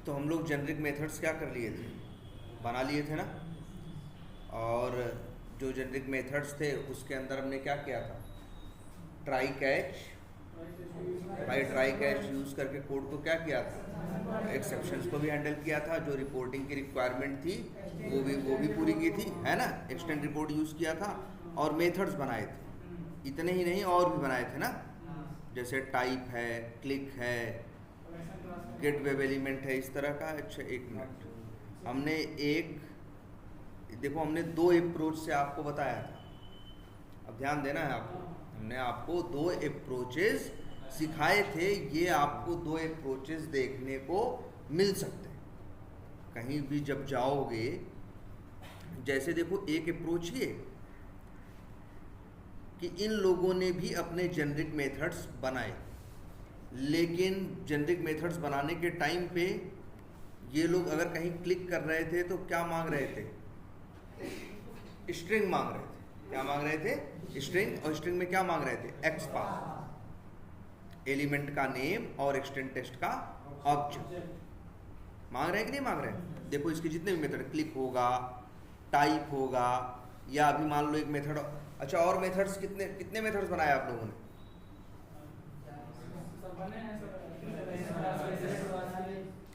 तो हम लोग जेनरिक मेथड्स क्या कर लिए थे, बना लिए थे ना। और जो जेनरिक मेथड्स थे उसके अंदर हमने क्या किया था, ट्राई कैच, भाई ट्राई कैच यूज़ करके कोड को क्या किया था, एक्सेप्शंस को भी हैंडल किया था, जो रिपोर्टिंग की रिक्वायरमेंट थी वो भी पूरी की थी, है ना। एक्सटेंड रिपोर्ट यूज़ किया था और मेथड्स बनाए थे। इतने ही नहीं और भी बनाए थे ना, जैसे टाइप है, क्लिक है, गेट वेब एलिमेंट है, इस तरह का। अच्छा एक मिनट, हमने एक देखो हमने दो अप्रोच से आपको बताया था, अब ध्यान देना है आपको। हमने आपको दो अप्रोचेस सिखाए थे, ये आपको दो अप्रोचेस देखने को मिल सकते हैं कहीं भी जब जाओगे। जैसे देखो एक अप्रोच ये कि इन लोगों ने भी अपने जेनरिक मेथड्स बनाए, लेकिन जेनरिक मेथड्स बनाने के टाइम पे ये लोग अगर कहीं क्लिक कर रहे थे तो क्या मांग रहे थे, स्ट्रिंग मांग रहे थे। क्या मांग रहे थे, स्ट्रिंग। और स्ट्रिंग में क्या मांग रहे थे, एक्सपाथ, एलिमेंट का नेम और एक्सटेंड टेस्ट का ऑब्जेक्ट मांग रहे हैं कि नहीं मांग रहे हैं। देखो इसके जितने भी मेथड, क्लिक होगा, टाइप होगा, या अभी मान लो एक मेथड। अच्छा और मेथड्स कितने कितने मेथड्स बनाए आप लोगों ने,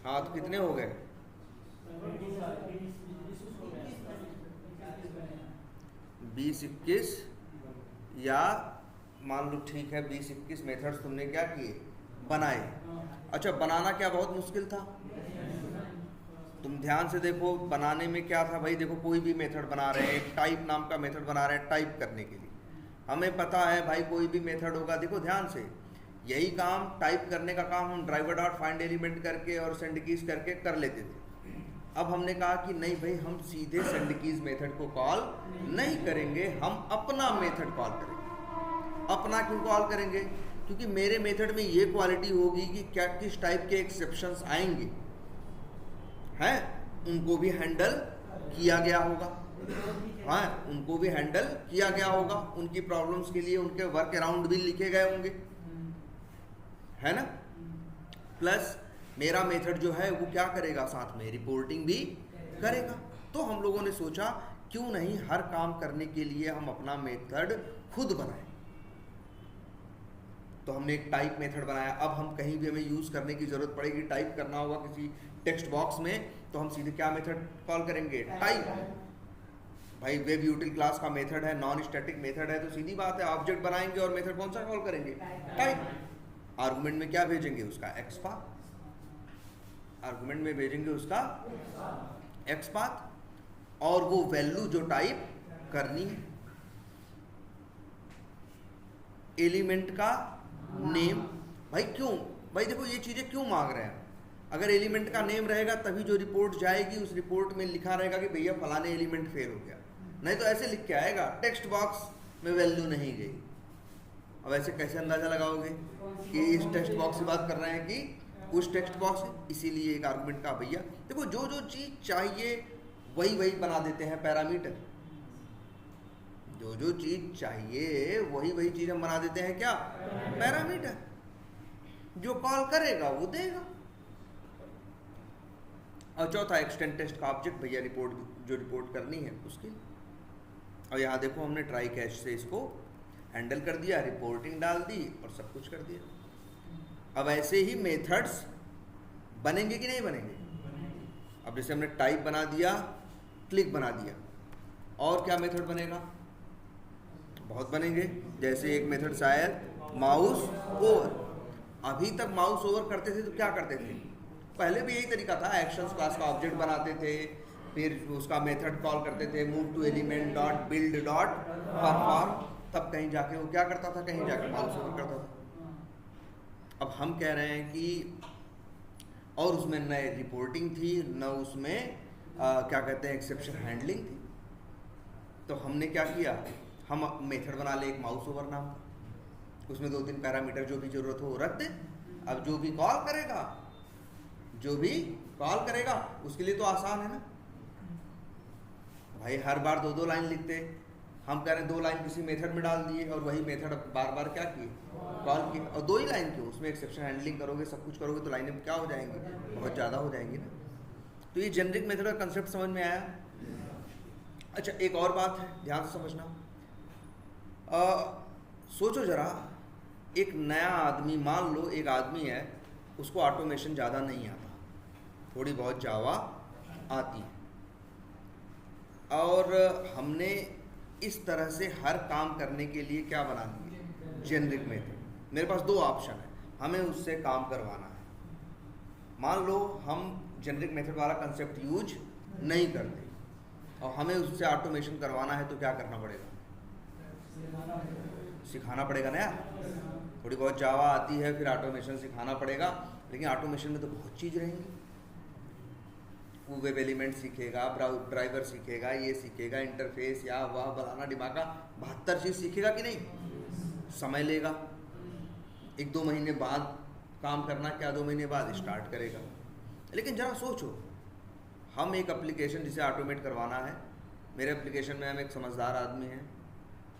हाँ तो कितने हो गए, 20-21, या मान लो ठीक है 20-21 मेथड्स तुमने क्या किए, बनाए। अच्छा बनाना क्या बहुत मुश्किल था, तुम ध्यान से देखो बनाने में क्या था भाई। देखो कोई भी मेथड बना रहे हैं, एक टाइप नाम का मेथड बना रहे हैं टाइप करने के लिए, हमें पता है भाई कोई भी मेथड होगा। देखो ध्यान से, यही काम टाइप करने का काम हम ड्राइवर डॉट फाइंड एलिमेंट करके और सेंड कीज करके कर लेते थे। अब हमने कहा कि नहीं भाई, हम सीधे सेंड कीज मेथड को कॉल नहीं करेंगे, हम अपना मेथड कॉल करेंगे। अपना क्यों कॉल करेंगे, क्योंकि मेरे मेथड में ये क्वालिटी होगी कि क्या किस टाइप के एक्सेप्शंस आएंगे हैं, उनको भी हैंडल किया गया होगा। हाँ उनको भी हैंडल किया गया होगा, उनकी प्रॉब्लम्स के लिए उनके वर्क अराउंड भी लिखे गए होंगे, है ना। प्लस मेरा मेथड जो है वो क्या करेगा, साथ में रिपोर्टिंग भी करेगा। तो हम लोगों ने सोचा क्यों नहीं हर काम करने के लिए हम अपना मेथड खुद बनाएं। तो हमने एक टाइप मेथड बनाया। अब हम कहीं भी हमें यूज करने की जरूरत पड़ेगी, टाइप करना होगा किसी टेक्स्ट बॉक्स में, तो हम सीधे क्या मेथड कॉल करेंगे, टाइप। भाई वेब यूटिल क्लास का मेथड है, नॉन स्टैटिक मेथड है, तो सीधी बात है ऑब्जेक्ट बनाएंगे और मेथड कौन सा कॉल करेंगे, टाइप। आर्गुमेंट में क्या भेजेंगे, उसका एक्सपाथ, आर्गुमेंट में भेजेंगे उसका एक्सपाथ, और वो वैल्यू जो टाइप करनी है, एलिमेंट का नेम। भाई क्यों, भाई देखो ये चीजें क्यों मांग रहे हैं। अगर एलिमेंट का नेम रहेगा तभी जो रिपोर्ट जाएगी उस रिपोर्ट में लिखा रहेगा कि भैया फलाने एलिमेंट फेल हो गया, नहीं तो ऐसे लिख के आएगा टेक्स्ट बॉक्स में वैल्यू नहीं गई। अब ऐसे कैसे अंदाजा लगाओगे कि इस टेक्स्ट बॉक्स की बात कर रहे हैं कि उस टेक्स्ट बॉक्स है। इसीलिए एक आर्गुमेंट का भैया देखो जो जो चीज चाहिए वही वही बना देते हैं पैरामीटर, जो जो चीज चाहिए वही वही चीज हम बना देते हैं क्या, पैरामीटर। जो कॉल करेगा वो देगा। और चौथा एक्सटेंड टेस्ट का ऑब्जेक्ट, भैया रिपोर्ट जो रिपोर्ट करनी है उसकी। और यहाँ देखो हमने ट्राई कैच से इसको हैंडल कर दिया, रिपोर्टिंग डाल दी और सब कुछ कर दिया। अब ऐसे ही मेथड्स बनेंगे कि नहीं बनेंगे। अब जैसे हमने टाइप बना दिया, क्लिक बना दिया, और क्या मेथड बनेगा, बहुत बनेंगे। जैसे एक मेथड शायद माउस ओवर। अभी तक माउस ओवर करते थे तो क्या करते थे, पहले भी यही तरीका था, एक्शंस क्लास का ऑब्जेक्ट बनाते थे, फिर उसका मेथड कॉल करते थे move to element dot build dot perform, तब कहीं जाके वो क्या करता था, कहीं जाके माउस ओवर करता था। अब हम कह रहे हैं कि और उसमें न रिपोर्टिंग थी, न उसमें क्या कहते हैं एक्सेप्शन हैंडलिंग थी। तो हमने क्या किया, हम मेथड बना ले एक माउस ओवर नाम का, उसमें 2-3 पैरामीटर जो भी जरूरत हो वो रख दे। अब जो भी कॉल करेगा, जो भी कॉल करेगा उसके लिए तो आसान है ना भाई, हर बार 2-2 लाइन लिखते, हम कह रहे हैं 2 लाइन किसी मेथड में डाल दिए और वही मेथड बार बार क्या किए कॉल किया, और 2 ही लाइन क्यों, उसमें एक्सेप्शन हैंडलिंग करोगे, सब कुछ करोगे तो लाइनें क्या हो जाएंगी, बहुत ज़्यादा हो जाएंगी ना। तो ये जेनरिक मेथड का कंसेप्ट समझ में आया। अच्छा, एक और बात है, ध्यान से समझना। सोचो जरा, एक नया आदमी, मान लो एक आदमी है, उसको ऑटोमेशन ज़्यादा नहीं आता, थोड़ी बहुत जावा आती है, और हमने इस तरह से हर काम करने के लिए क्या बना दिए, जेनरिक मेथड। मेरे पास 2 ऑप्शन है, हमें उससे काम करवाना है। मान लो हम जेनरिक मेथड वाला कंसेप्ट यूज नहीं करते और हमें उससे ऑटोमेशन करवाना है, तो क्या करना पड़ेगा, सिखाना पड़ेगा ना यार। थोड़ी बहुत जावा आती है, फिर ऑटोमेशन सिखाना पड़ेगा, लेकिन ऑटोमेशन में तो बहुत चीज़ रहेंगी। वो वेब एलिमेंट सीखेगा, ड्राइवर सीखेगा, ये सीखेगा, इंटरफेस, या वह बनाना डिमाका 72 चीज़ सीखेगा कि नहीं, समय लेगा। 1-2 महीने बाद काम करना, क्या 2 महीने बाद स्टार्ट करेगा। लेकिन ज़रा सोचो, हम एक एप्लीकेशन जिसे ऑटोमेट करवाना है, मेरे एप्लीकेशन में हम एक समझदार आदमी हैं,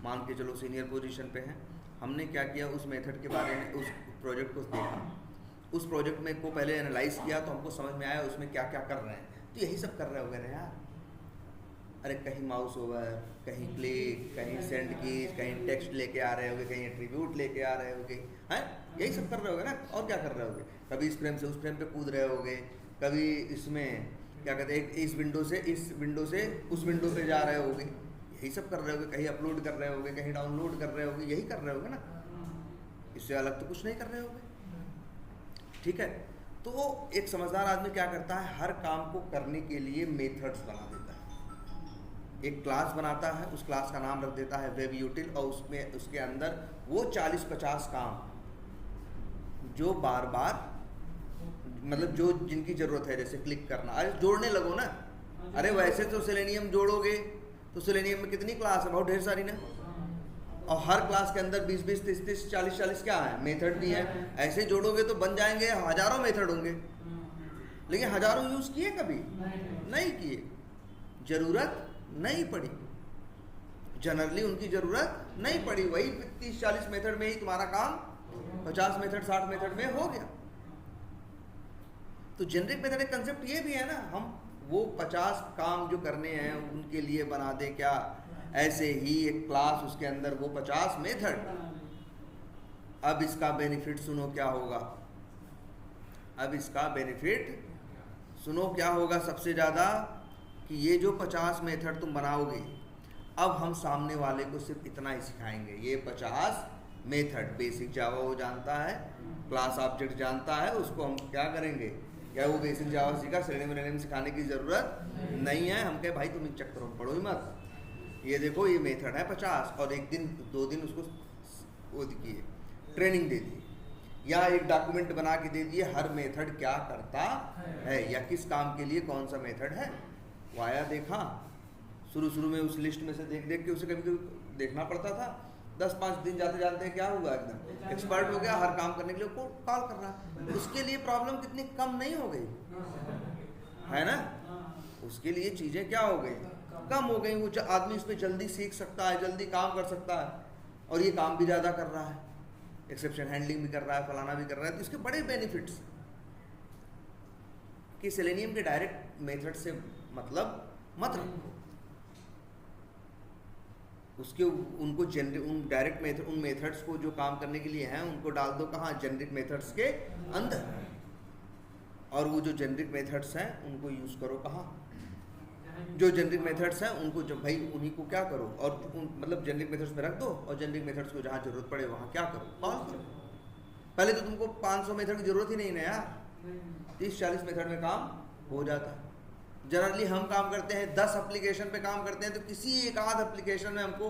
मान के चलो सीनियर पोजीशन पे हैं, हमने क्या किया, उस मेथड के बारे में, उस प्रोजेक्ट को देखा, उस प्रोजेक्ट में को पहले एनालाइज किया, तो हमको समझ में आया उसमें क्या क्या कर रहे हैं। तो यही सब कर रहे होगे ना यार, अरे कहीं माउस ओवर, कहीं क्लिक, कहीं सेंड कीज, कहीं टेक्स्ट लेके आ रहे होगे, कहीं एट्रीब्यूट लेके आ रहे होगे, हैं, यही सब कर रहे होगे ना। और क्या कर रहे होगे, कभी इस फ्रेम से उस फ्रेम पे कूद रहे होगे, कभी इसमें क्या कहते हैं, इस विंडो से उस विंडो पे जा रहे होगे, यही सब कर रहे होगे। कहीं अपलोड कर रहे होगे, कहीं डाउनलोड कर रहे होगे, यही कर रहे होगे ना, इससे अलग तो कुछ नहीं कर रहे होगे। ठीक है, तो एक समझदार आदमी क्या करता है, हर काम को करने के लिए मेथड्स बना देता है। एक क्लास बनाता है, उस क्लास का नाम रख देता है वेब यूटिल, और उसमें उसके अंदर वो 40-50 काम जो बार बार, मतलब जो जिनकी ज़रूरत है, जैसे क्लिक करना, अरे जोड़ने लगो ना। अरे वैसे तो सेलेनियम जोड़ोगे तो सेलेनियम में कितनी क्लास है, बहुत ढेर सारी ना, और हर क्लास के अंदर 20-20, 30-30, 40-40 क्या है, मेथड भी है। ऐसे जोड़ोगे तो बन जाएंगे, हज़ारों मेथड होंगे, लेकिन हज़ारों यूज़ किए कभी नहीं किए, ज़रूरत नहीं पड़ी, जनरली उनकी ज़रूरत नहीं पड़ी। वही 30-40 मेथड में ही तुम्हारा काम 50 मेथड 60 मेथड में हो गया। तो जेनरिक मेथड एक कंसेप्ट ये भी है ना, हम वो 50 काम जो करने हैं उनके लिए बना दें क्या, ऐसे ही एक क्लास, उसके अंदर वो 50 मेथड। अब इसका बेनिफिट सुनो क्या होगा, अब इसका बेनिफिट सुनो क्या होगा सबसे ज़्यादा, कि ये जो 50 मेथड तुम बनाओगे, अब हम सामने वाले को सिर्फ इतना ही सिखाएंगे, ये 50 मेथड बेसिक जावा वो जानता है, क्लास ऑब्जेक्ट जानता है, उसको हम क्या करेंगे, क्या वो बेसिक जावा सीखा, सेलेनियम सिखाने की ज़रूरत नहीं है। हम कहे भाई तुम इन चक्करों में पढ़ो ही मत, ये देखो ये मेथड है 50, और 1 दिन 2 दिन उसको वो दिए, ट्रेनिंग दे दी, या एक डॉक्यूमेंट बना के दे दिए, हर मेथड क्या करता है या किस काम के लिए कौन सा मेथड है। वाया देखा, शुरू में उस लिस्ट में से देख के उसे कभी कभी देखना पड़ता था, 10-5 दिन जाते जाते क्या हुआ, एकदम एक्सपर्ट हो गया, हर काम करने के लिए कॉल कर रहा। उसके लिए प्रॉब्लम कितनी कम नहीं हो गई है ना, उसके लिए चीज़ें क्या हो गई, कम हो गई। वो आदमी उस पर जल्दी सीख सकता है, जल्दी काम कर सकता है, और ये काम भी ज़्यादा कर रहा है, एक्सेप्शन हैंडलिंग भी कर रहा है, फलाना भी कर रहा है। तो इसके बड़े बेनिफिट्स कि सेलेनियम के डायरेक्ट मेथड से मतलब मत रखो, उसके उनको उन डायरेक्ट मेथड, उन मेथड्स को जो काम करने के लिए हैं उनको डाल दो कहाँ, जेनरिक मेथड्स के अंदर, और वो जो जेनरिक मेथड्स हैं उनको यूज़ करो कहाँ, जो जेनरिक मेथड्स हैं उनको जब भाई उन्हीं को क्या करो, और मतलब जेनरिक मेथड्स पे रख दो, और जेनरिक मेथड्स को जहाँ जरूरत पड़े वहाँ क्या करो, कॉल करो। पहले तो तुमको 500 मेथड की जरूरत ही नहीं ना यार, 30-40 मेथड में काम हो जाता है। जनरली हम काम करते हैं 10 एप्लीकेशन पे काम करते हैं, तो किसी एक आध एप्लीकेशन में हमको,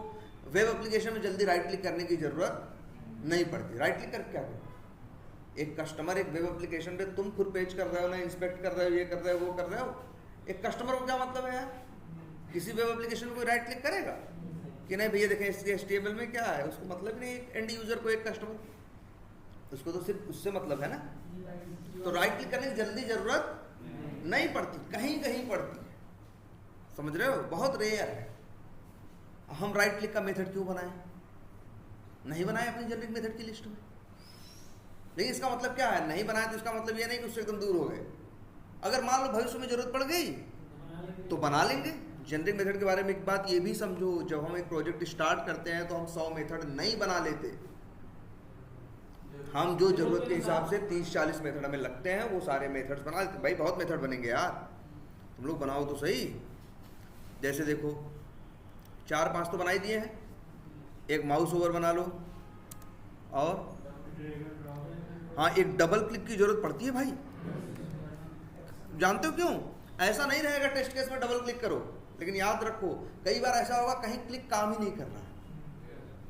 वेब एप्लीकेशन में जल्दी राइट क्लिक करने की ज़रूरत नहीं पड़ती। राइट क्लिक करके क्या करो, एक कस्टमर एक वेब एप्लीकेशन पे तुम खुद पेज कर रहे हो ना, इंस्पेक्ट कर रहे हो, ये कर रहे हो, वो कर रहे हो, एक कस्टमर को क्या मतलब है यार, किसी वेब एप्लीकेशन में कोई राइट क्लिक करेगा कि नहीं भैया देखें इसके HTML में क्या है, उसको मतलब नहीं, एक एंड यूज़र को, एक कस्टमर, उसको तो सिर्फ उससे मतलब है ना। तो राइट क्लिक करने की जल्दी ज़रूरत नहीं पड़ती, कहीं कहीं पड़ती है, समझ रहे हो, बहुत रेयर है। हम राइट क्लिक का मेथड क्यों बनाएं, नहीं बनाए अपनी जेनरिक मेथड की लिस्ट में। लेकिन इसका मतलब क्या है, नहीं बनाया तो इसका मतलब ये नहीं कि उससे एकदम दूर हो गए। अगर मान लो भविष्य में जरूरत पड़ गई तो बना लेंगे। जेनरिक मेथड के बारे में एक बात ये भी समझो, जब हम एक प्रोजेक्ट स्टार्ट करते हैं तो हम 100 मेथड नहीं बना लेते। हम जो जरूरत के हिसाब से 30-40 मेथड हमें लगते हैं वो सारे मेथड्स बना लेते। भाई बहुत मेथड बनेंगे यार, तुम लोग बनाओ तो सही। जैसे देखो 4-5 तो बना ही दिए हैं। एक माउस ओवर बना लो, और हाँ एक डबल क्लिक की जरूरत पड़ती है भाई। जानते हो क्यों? ऐसा नहीं रहेगा टेस्ट केस में डबल क्लिक करो, लेकिन याद रखो कई बार ऐसा होगा कहीं क्लिक काम ही नहीं कर रहा है,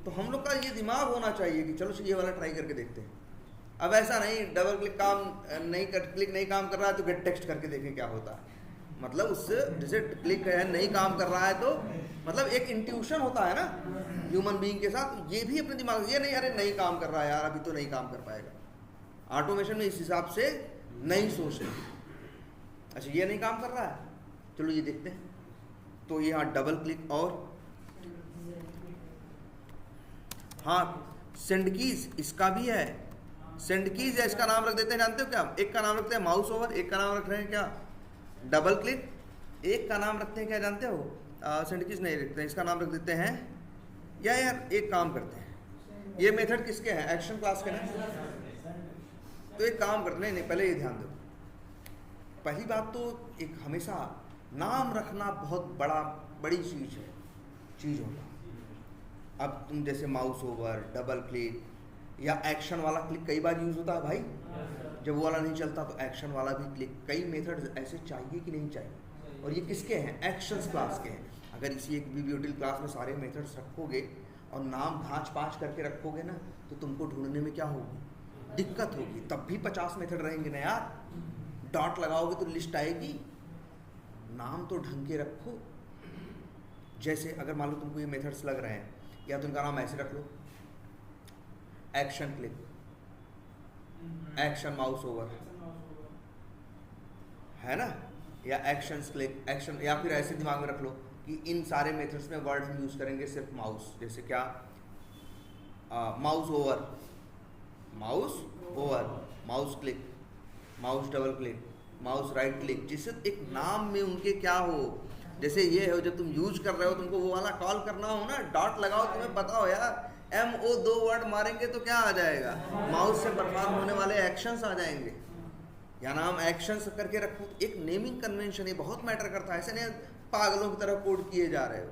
तो हम लोग का ये दिमाग होना चाहिए कि चलो ये वाला ट्राई करके देखते हैं। अब ऐसा नहीं डबल क्लिक क्लिक नहीं काम कर रहा है तो गेट टेक्स्ट करके देखें क्या होता है। मतलब उससे जैसे क्लिक नहीं काम कर रहा है तो मतलब एक इंट्यूशन होता है ना ह्यूमन बीइंग के साथ, ये भी अपने दिमाग, ये नहीं अरे नहीं काम कर रहा है यार अभी तो नहीं काम कर पाएगा। ऑटोमेशन में इस हिसाब से नहीं सोचते, अच्छा ये नहीं काम कर रहा है चलो ये देखते हैं। तो यहाँ डबल क्लिक, और हाँ सेंड कीज इसका भी है। सेंड कीज है, इसका नाम रख देते हैं, जानते हो क्या? एक का नाम रखते हैं माउस ओवर, एक का नाम रख रहे हैं क्या डबल क्लिक, एक का नाम रखते हैं क्या जानते हो? सेंड कीज नहीं रखते हैं, इसका नाम रख देते हैं, या यार एक काम करते हैं, ये मेथड किसके हैं? एक्शन क्लास के ना। तो एक काम करते हैं, नहीं पहले ये ध्यान दो, पहली बात तो एक हमेशा नाम रखना बहुत बड़ी चीज़ होता। अब तुम जैसे माउस ओवर, डबल क्लिक या एक्शन वाला क्लिक कई बार यूज़ होता है भाई, जब वो वाला नहीं चलता तो एक्शन वाला भी क्लिक, कई मेथड्स ऐसे चाहिए कि नहीं चाहिए। और ये किसके हैं? एक्शंस क्लास के हैं। अगर इसी एक BBOTL क्लास में सारे मेथड्स रखोगे और नाम घाँच पाँच करके रखोगे ना तो तुमको ढूंढने में क्या होगी? दिक्कत होगी। तब भी 50 मेथड रहेंगे ना यार, डॉट लगाओगे तो लिस्ट आएगी। नाम तो ढंग के रखो। जैसे अगर मान लो तुमको ये मेथड्स लग रहे हैं, या तो उनका नाम ऐसे रख लो, action click, action mouse over, है ना, या एक्शन क्लिक, एक्शन, या फिर ऐसे दिमाग में रख लो कि इन सारे मेथड्स में वर्ड हम यूज़ करेंगे सिर्फ माउस। जैसे क्या, mouse over, mouse click, mouse double click, mouse right click, जिससे एक नाम में उनके क्या हो। जैसे ये हो जब तुम यूज कर रहे हो तुमको वो वाला कॉल करना हो ना, डॉट लगाओ, तुम्हें पता हो यार MO 2 वर्ड मारेंगे तो क्या आ जाएगा? माउस से परफॉर्म होने वाले एक्शंस आ जाएंगे। या नाम एक्शंस करके रखो। एक नेमिंग कन्वेंशन ये बहुत मैटर करता है। ऐसे नहीं पागलों की तरह कोड किए जा रहे हो,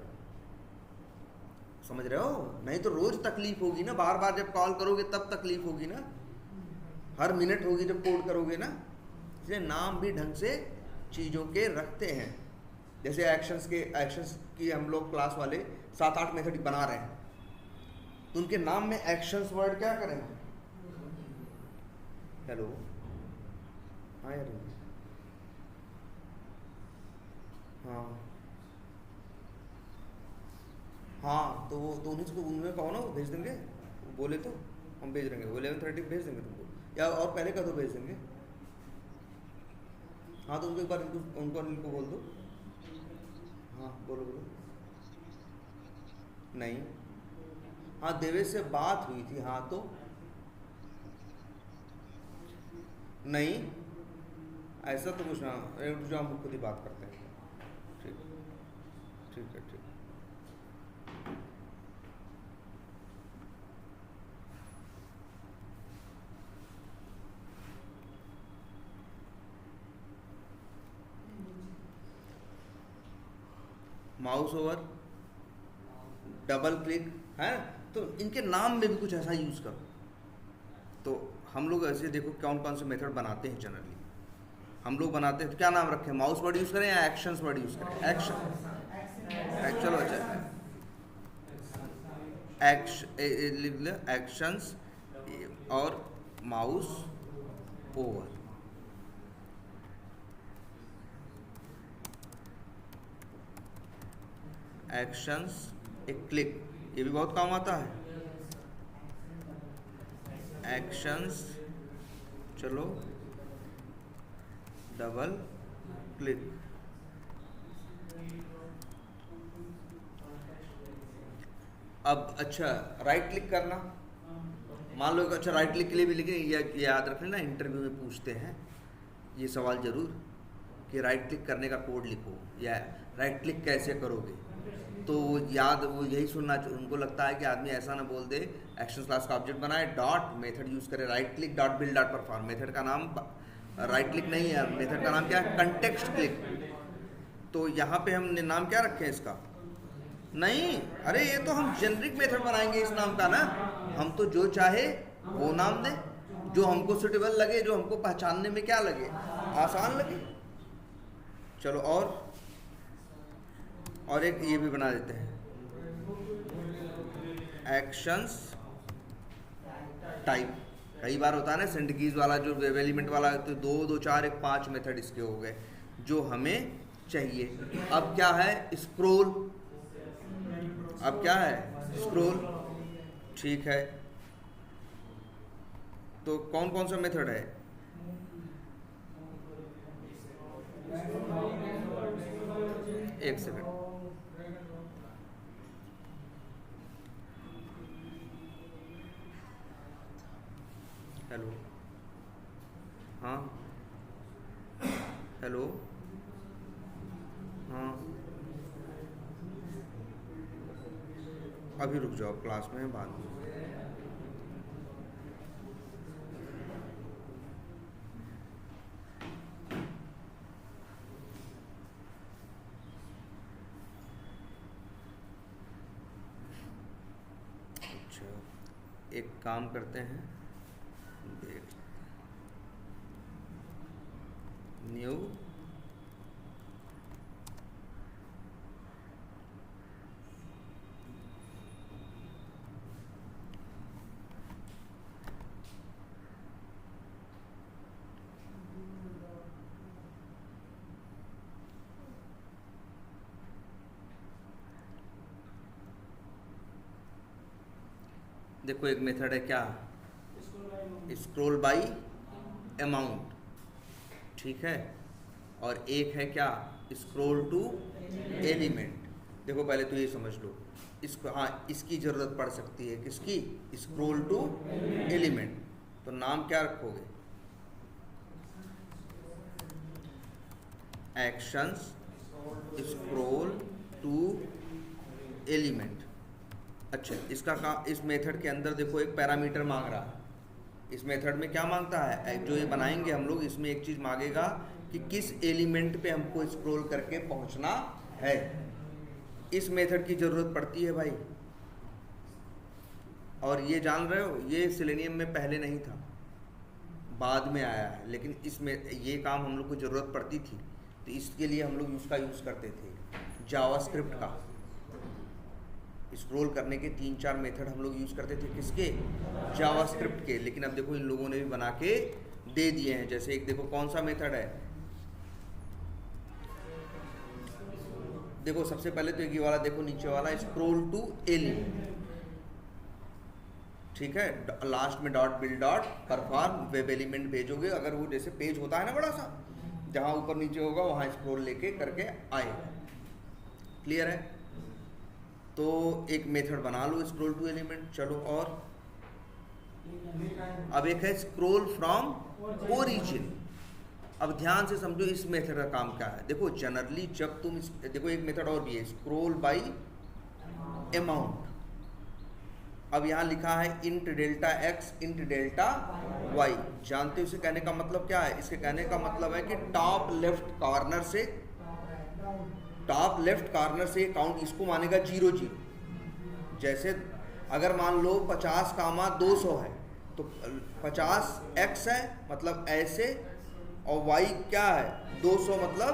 समझ रहे हो? नहीं तो रोज तकलीफ होगी ना, बार बार जब कॉल करोगे तब तकलीफ होगी ना, हर मिनट होगी जब कोड करोगे ना। इसलिए नाम भी ढंग से चीज़ों के रखते हैं। जैसे एक्शंस की हम लोग क्लास वाले 7-8 मेथड बना रहे हैं, तो उनके नाम में एक्शंस वर्ड क्या करेंगे? हेलो, हाँ यार, हाँ तो वो तो उनमें कहो ना, वो भेज देंगे। वो बोले तो हम भेज देंगे, वो 11:30 भेज देंगे तुमको, या और पहले का तो भेज देंगे। हाँ तो उनको एक बार उनको अनिल को बोल दो। हाँ बोलो। नहीं, हाँ देवेश से बात हुई थी। हाँ तो नहीं, ऐसा तो कुछ ना, जो हम खुद ही बात करते हैं। ठीक है। माउस ओवर, डबल क्लिक है, तो इनके नाम में भी कुछ ऐसा यूज़ करो। तो हम लोग ऐसे देखो कौन से मेथड बनाते हैं। जनरली हम लोग बनाते हैं तो क्या नाम रखें? माउस वर्ड यूज़ करें या एक्शंस वर्ड यूज़ करें? चलो अच्छा, एक्शंस और माउस ओवर। एक्शंस, एक क्लिक, ये भी बहुत काम आता है। एक्शंस, चलो डबल क्लिक। अब अच्छा, राइट क्लिक करना, मान लो अच्छा राइट क्लिक के लिए भी, लेकिन ये याद रख लेना इंटरव्यू में पूछते हैं ये सवाल जरूर कि राइट क्लिक करने का कोड लिखो या राइट क्लिक कैसे करोगे, तो याद वो यही सुनना। उनको लगता है कि आदमी ऐसा ना बोल दे एक्शन क्लास का ऑब्जेक्ट बनाए डॉट मेथड यूज़ करे right click dot build dot perform. Method का नाम राइट क्लिक नहीं है, मेथड का नाम क्या है, कंटेक्स्ट क्लिक। तो यहाँ पे हमने नाम क्या रखे हैं इसका, नहीं अरे ये तो हम जेनरिक मेथड बनाएंगे इस नाम का ना, हम तो जो चाहे वो नाम दें, जो हमको सुटेबल लगे, जो हमको पहचानने में क्या लगे, आसान लगे। चलो और एक ये भी बना देते हैं एक्शंस टाइप। कई बार होता है ना सिंटकीज वाला जो वेब एलिमेंट वाला, तो 2 2 4 1 5 मेथड इसके हो गए जो हमें चाहिए। अब क्या है स्क्रोल, अब क्या है स्क्रोल, ठीक है। तो कौन कौन सा मेथड है, एक सेकंड, हेलो, हाँ हेलो, हाँ अभी रुक जाओ, क्लास में है बाद में। अच्छा एक काम करते हैं, देख न्यू देखो एक मेथड है क्या, स्क्रॉल बाई अमाउंट, ठीक है। और एक है क्या स्क्रॉल टू एलिमेंट। देखो पहले तो ये समझ लो इसको, हाँ इसकी ज़रूरत पड़ सकती है, किसकी, स्क्रॉल टू एलिमेंट। तो नाम क्या रखोगे, एक्शंस स्क्रॉल टू एलिमेंट। अच्छा इसका काम, इस मेथड के अंदर देखो एक पैरामीटर मांग रहा है। इस मेथड में क्या मांगता है, जो ये बनाएंगे हम लोग, इसमें एक चीज़ मांगेगा कि किस एलिमेंट पे हमको स्क्रॉल करके पहुंचना है। इस मेथड की ज़रूरत पड़ती है भाई। और ये जान रहे हो ये सिलेनियम में पहले नहीं था, बाद में आया है, लेकिन इसमें ये काम हम लोग को ज़रूरत पड़ती थी, तो इसके लिए हम लोग उसका यूज़ करते थे जावास्क्रिप्ट का। स्क्रॉल करने के 3-4 मेथड हम लोग यूज़ करते थे, किसके, जावास्क्रिप्ट के। लेकिन अब देखो इन लोगों ने भी बना के दे दिए हैं। जैसे एक देखो कौन सा मेथड है, देखो सबसे पहले तो एक ये वाला देखो नीचे वाला स्क्रॉल टू एलिमेंट, ठीक है। लास्ट में dot build dot perform web element भेजोगे, अगर वो जैसे पेज होता है ना बड़ा सा, जहाँ ऊपर नीचे होगा वहाँ स्क्रॉल लेके करके आएगा। क्लियर है। तो एक मेथड बना लो स्क्रॉल टू एलिमेंट। चलो और अब एक है स्क्रॉल फ्रॉम ओरिजिन। अब ध्यान से समझो इस मेथड का काम क्या है। देखो जनरली जब तुम देखो एक मेथड और भी है स्क्रॉल बाय अमाउंट। अब यहाँ लिखा है int delta X int delta Y. जानते हो इसे कहने का मतलब क्या है, इसके कहने का मतलब है कि टॉप लेफ्ट कॉर्नर से काउंट इसको मानेगा 0 0। जैसे अगर मान लो 50 कामा 200 है तो 50 x है मतलब ऐसे, और y क्या है 200 मतलब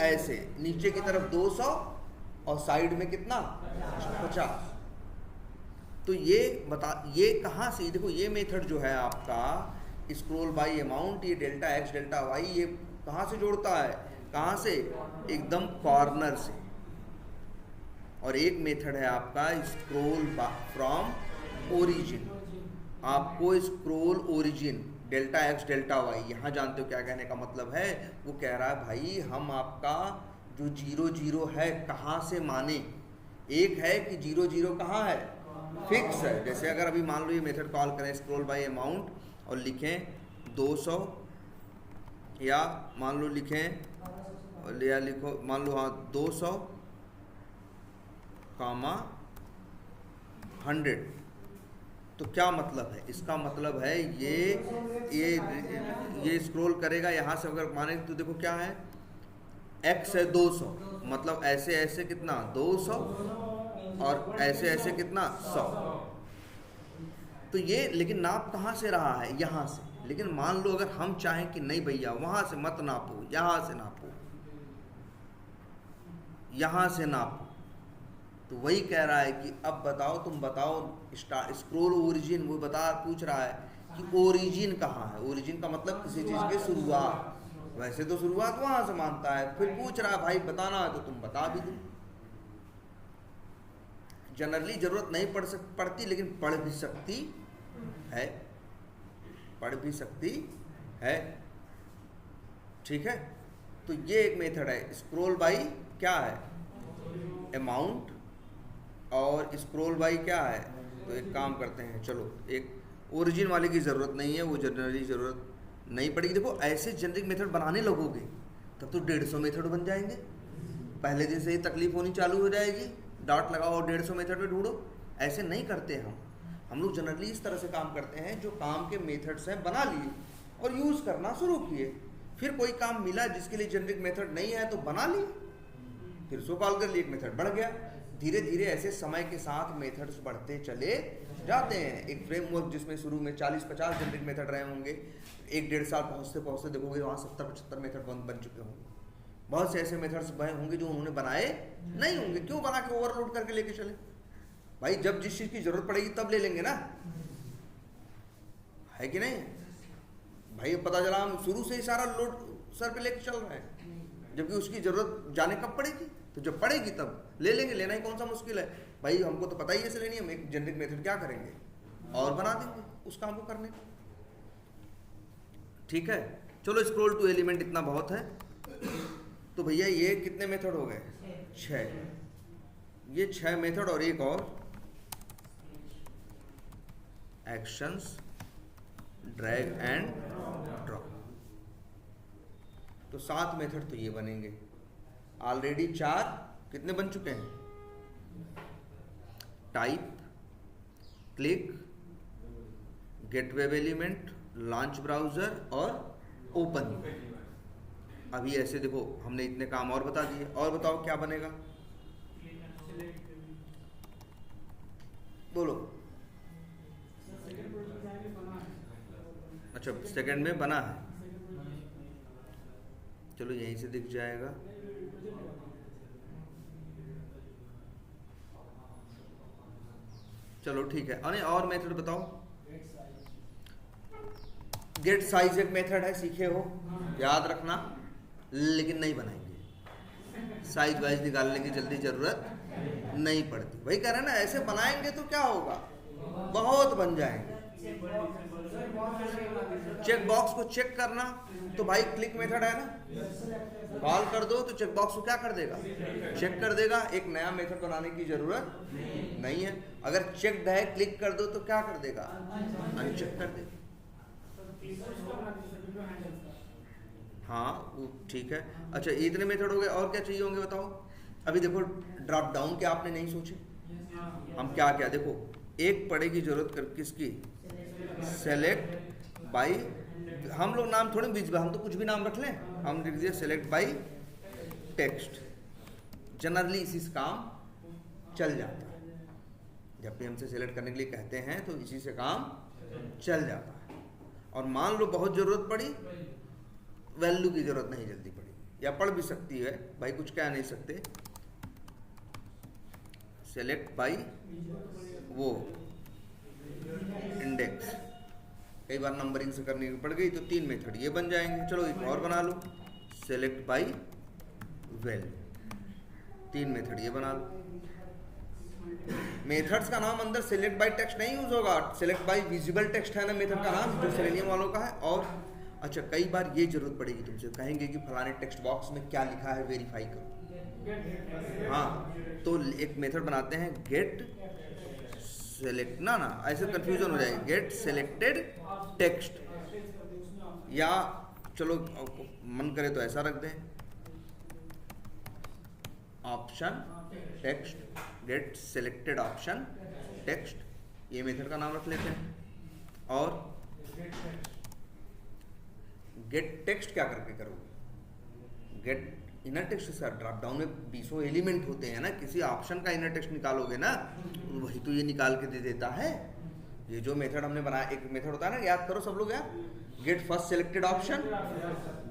ऐसे, नीचे की तरफ 200 और साइड में कितना 50। तो ये कहाँ से, देखो ये मेथड जो है आपका स्क्रॉल बाय अमाउंट, ये डेल्टा एक्स डेल्टा वाई, ये कहाँ से जोड़ता है, कहाँ से, एकदम कॉर्नर से। और एक मेथड है आपका स्क्रॉल फ्रॉम ओरिजिन। आपको scroll origin delta X delta Y, यहाँ जानते हो क्या कहने का मतलब है, वो कह रहा है भाई हम आपका जो 0 0 है कहाँ से माने। एक है कि 0 0 कहाँ है फिक्स है। जैसे अगर अभी मान लो ये मेथड कॉल करें स्क्रॉल बाय अमाउंट और लिखें 200, या मान लो लिखें या लिखो मान लो हाँ 200 कामा 100, तो क्या मतलब है? इसका मतलब है ये स्क्रॉल करेगा यहाँ से। अगर माने तो देखो क्या है, x है 200, मतलब ऐसे ऐसे कितना 200 और ऐसे ऐसे कितना 100। तो ये लेकिन नाप कहाँ से रहा है? यहाँ से। लेकिन मान लो अगर हम चाहें कि नहीं भैया वहाँ से मत नापो, यहाँ से नापो, यहाँ से नापो, तो वही कह रहा है कि अब बताओ, तुम बताओ स्क्रॉल ओरिजिन, वो पूछ रहा है कि ओरिजिन कहाँ है। ओरिजिन का मतलब किसी चीज़ की शुरुआत। वैसे तो शुरुआत वहाँ से मानता है, फिर पूछ रहा है भाई बताना है तो तुम बता भी दो। जनरली जरूरत नहीं पड़ती, लेकिन पढ़ भी सकती है, पढ़ भी सकती है। ठीक है, तो ये एक मेथड है। स्क्रॉल बाई क्या है? अमाउंट, और स्क्रॉल बाई क्या है? तो एक काम करते हैं, चलो एक ओरिजिन वाले की ज़रूरत नहीं है, वो जनरली ज़रूरत नहीं पड़ेगी। देखो ऐसे जेनरिक मेथड बनाने लगोगे तब तो 150 मेथड बन जाएंगे। पहले दिन से ही तकलीफ होनी चालू हो जाएगी, डॉट लगाओ और 150 मेथड में ढूंढो। ऐसे नहीं करते हम लोग जनरली इस तरह से काम करते हैं, जो काम के मेथड्स हैं बना लिए और यूज़ करना शुरू किए। फिर कोई काम मिला जिसके लिए जेनरिक मेथड नहीं है तो बना लिए, फिर उसको कॉल कर लिए, एक मेथड बढ़ गया। धीरे धीरे ऐसे समय के साथ मेथड्स बढ़ते चले जाते हैं। एक फ्रेमवर्क जिसमें शुरू में 40-50 जेनरिक मेथड रहे होंगे, 1-1.5 साल पहुँचते पहुँचते देखोगे वहाँ 70-75 मेथड बन चुके होंगे। बहुत से ऐसे मेथड्स होंगे जो उन्होंने बनाए नहीं होंगे। क्यों बना के ओवरलोड करके लेके चले? भाई जब जिस चीज़ की ज़रूरत पड़ेगी तब ले लेंगे ना, है कि नहीं? भाई पता चला हम शुरू से ही सारा लोड सर पे लेके चल रहे हैं, जबकि उसकी ज़रूरत जाने कब पड़ेगी? तो जब पड़ेगी तब ले लेंगे। लेना ही कौन सा मुश्किल है भाई, हमको तो पता ही ऐसे लेनी है। हम एक जेनरिक मेथड क्या करेंगे और बना देंगे उस काम को करने को। ठीक है, चलो स्क्रॉल टू एलिमेंट इतना बहुत है। तो भैया ये कितने मेथड हो गए? 6। ये 6 मेथड और एक और एक्शंस, ड्रैग एंड ड्रॉप, तो 7 मेथड तो ये बनेंगे। ऑलरेडी 4 कितने बन चुके हैं? Type, click, get web element, launch browser और ओपन। अभी ऐसे देखो हमने इतने काम और बता दिए। और बताओ क्या बनेगा? बोलो। अच्छा सेकंड में बना है, चलो यहीं से दिख जाएगा। चलो ठीक है, अरे और मेथड बताओ। गेट साइज एक मेथड है, सीखे हो, याद रखना, लेकिन नहीं बनाएंगे। साइज वाइज निकालने की जल्दी जरूरत नहीं पड़ती। वही कह रहे हैं ना, ऐसे बनाएंगे तो क्या होगा, बहुत बन जाएंगे। चेक बॉक्स को चेक करना तो भाई क्लिक मेथड है ना, कॉल कर दो तो चेक बॉक्स को क्या कर देगा? चेक कर देगा। एक नया मेथड बनाने की जरूरत नहीं है। अगर चेक्ड है क्लिक कर दो तो क्या कर देगा? अनचेक कर देगा। हाँ वो ठीक है। अच्छा इतने मेथड हो गए, और क्या चाहिए होंगे बताओ। अभी देखो ड्रॉप डाउन के आपने नहीं सोचे, हम क्या क्या देखो, एक पड़ेगी जरूरत कर किसकी? सेलेक्ट बाई, हम लोग नाम थोड़े बीच में, हम तो कुछ भी नाम रख लें। हम लिख दिया सेलेक्ट बाई टेक्स्ट। जनरली इसी से काम चल जाता है। जब भी हमसे सेलेक्ट करने के लिए कहते हैं तो इसी से काम चल जाता है। और मान लो बहुत ज़रूरत पड़ी, वैल्यू की ज़रूरत नहीं जल्दी पड़ी, या पढ़ भी सकती है भाई, कुछ कह नहीं सकते। सेलेक्ट बाई वो इंडेक्स, कई बार नंबरिंग से करनी पड़ गई तो 3 मेथड ये बन जाएंगे। चलो एक और बना लो, सेलेक्ट बाई वैल्यू, 3 मेथड ये बना लो। मेथड्स का नाम अंदर सेलेक्ट बाई टेक्स्ट नहीं यूज होगा, सेलेक्ट बाई विजिबल टेक्स्ट है ना मेथड का नाम, जो सेलेनियम वालों का है। और अच्छा कई बार ये जरूरत पड़ेगी तुमसे, कहेंगे कि फलाने टेक्स्ट बॉक्स में क्या लिखा है वेरीफाई करो। हाँ तो एक मेथड बनाते हैं गेट सेलेक्ट ना ऐसे कंफ्यूजन हो जाएगी, गेट सेलेक्टेड टेक्स्ट, या चलो मन करे तो ऐसा रख दें, option text, get selected option text, ये मेथड का नाम रख लेते हैं। और गेट टेक्स्ट क्या करके करोगे, गेट इनर टेक्स्ट से ड्रॉप डाउन में 20 एलिमेंट होते हैं ना, किसी ऑप्शन का इनर टेक्स्ट निकालोगे ना, वही तो ये निकाल के दे देता है। ये जो मेथड हमने बनाया, एक मेथड होता है ना, याद करो सब लोग यार, गेट फर्स्ट सिलेक्टेड ऑप्शन,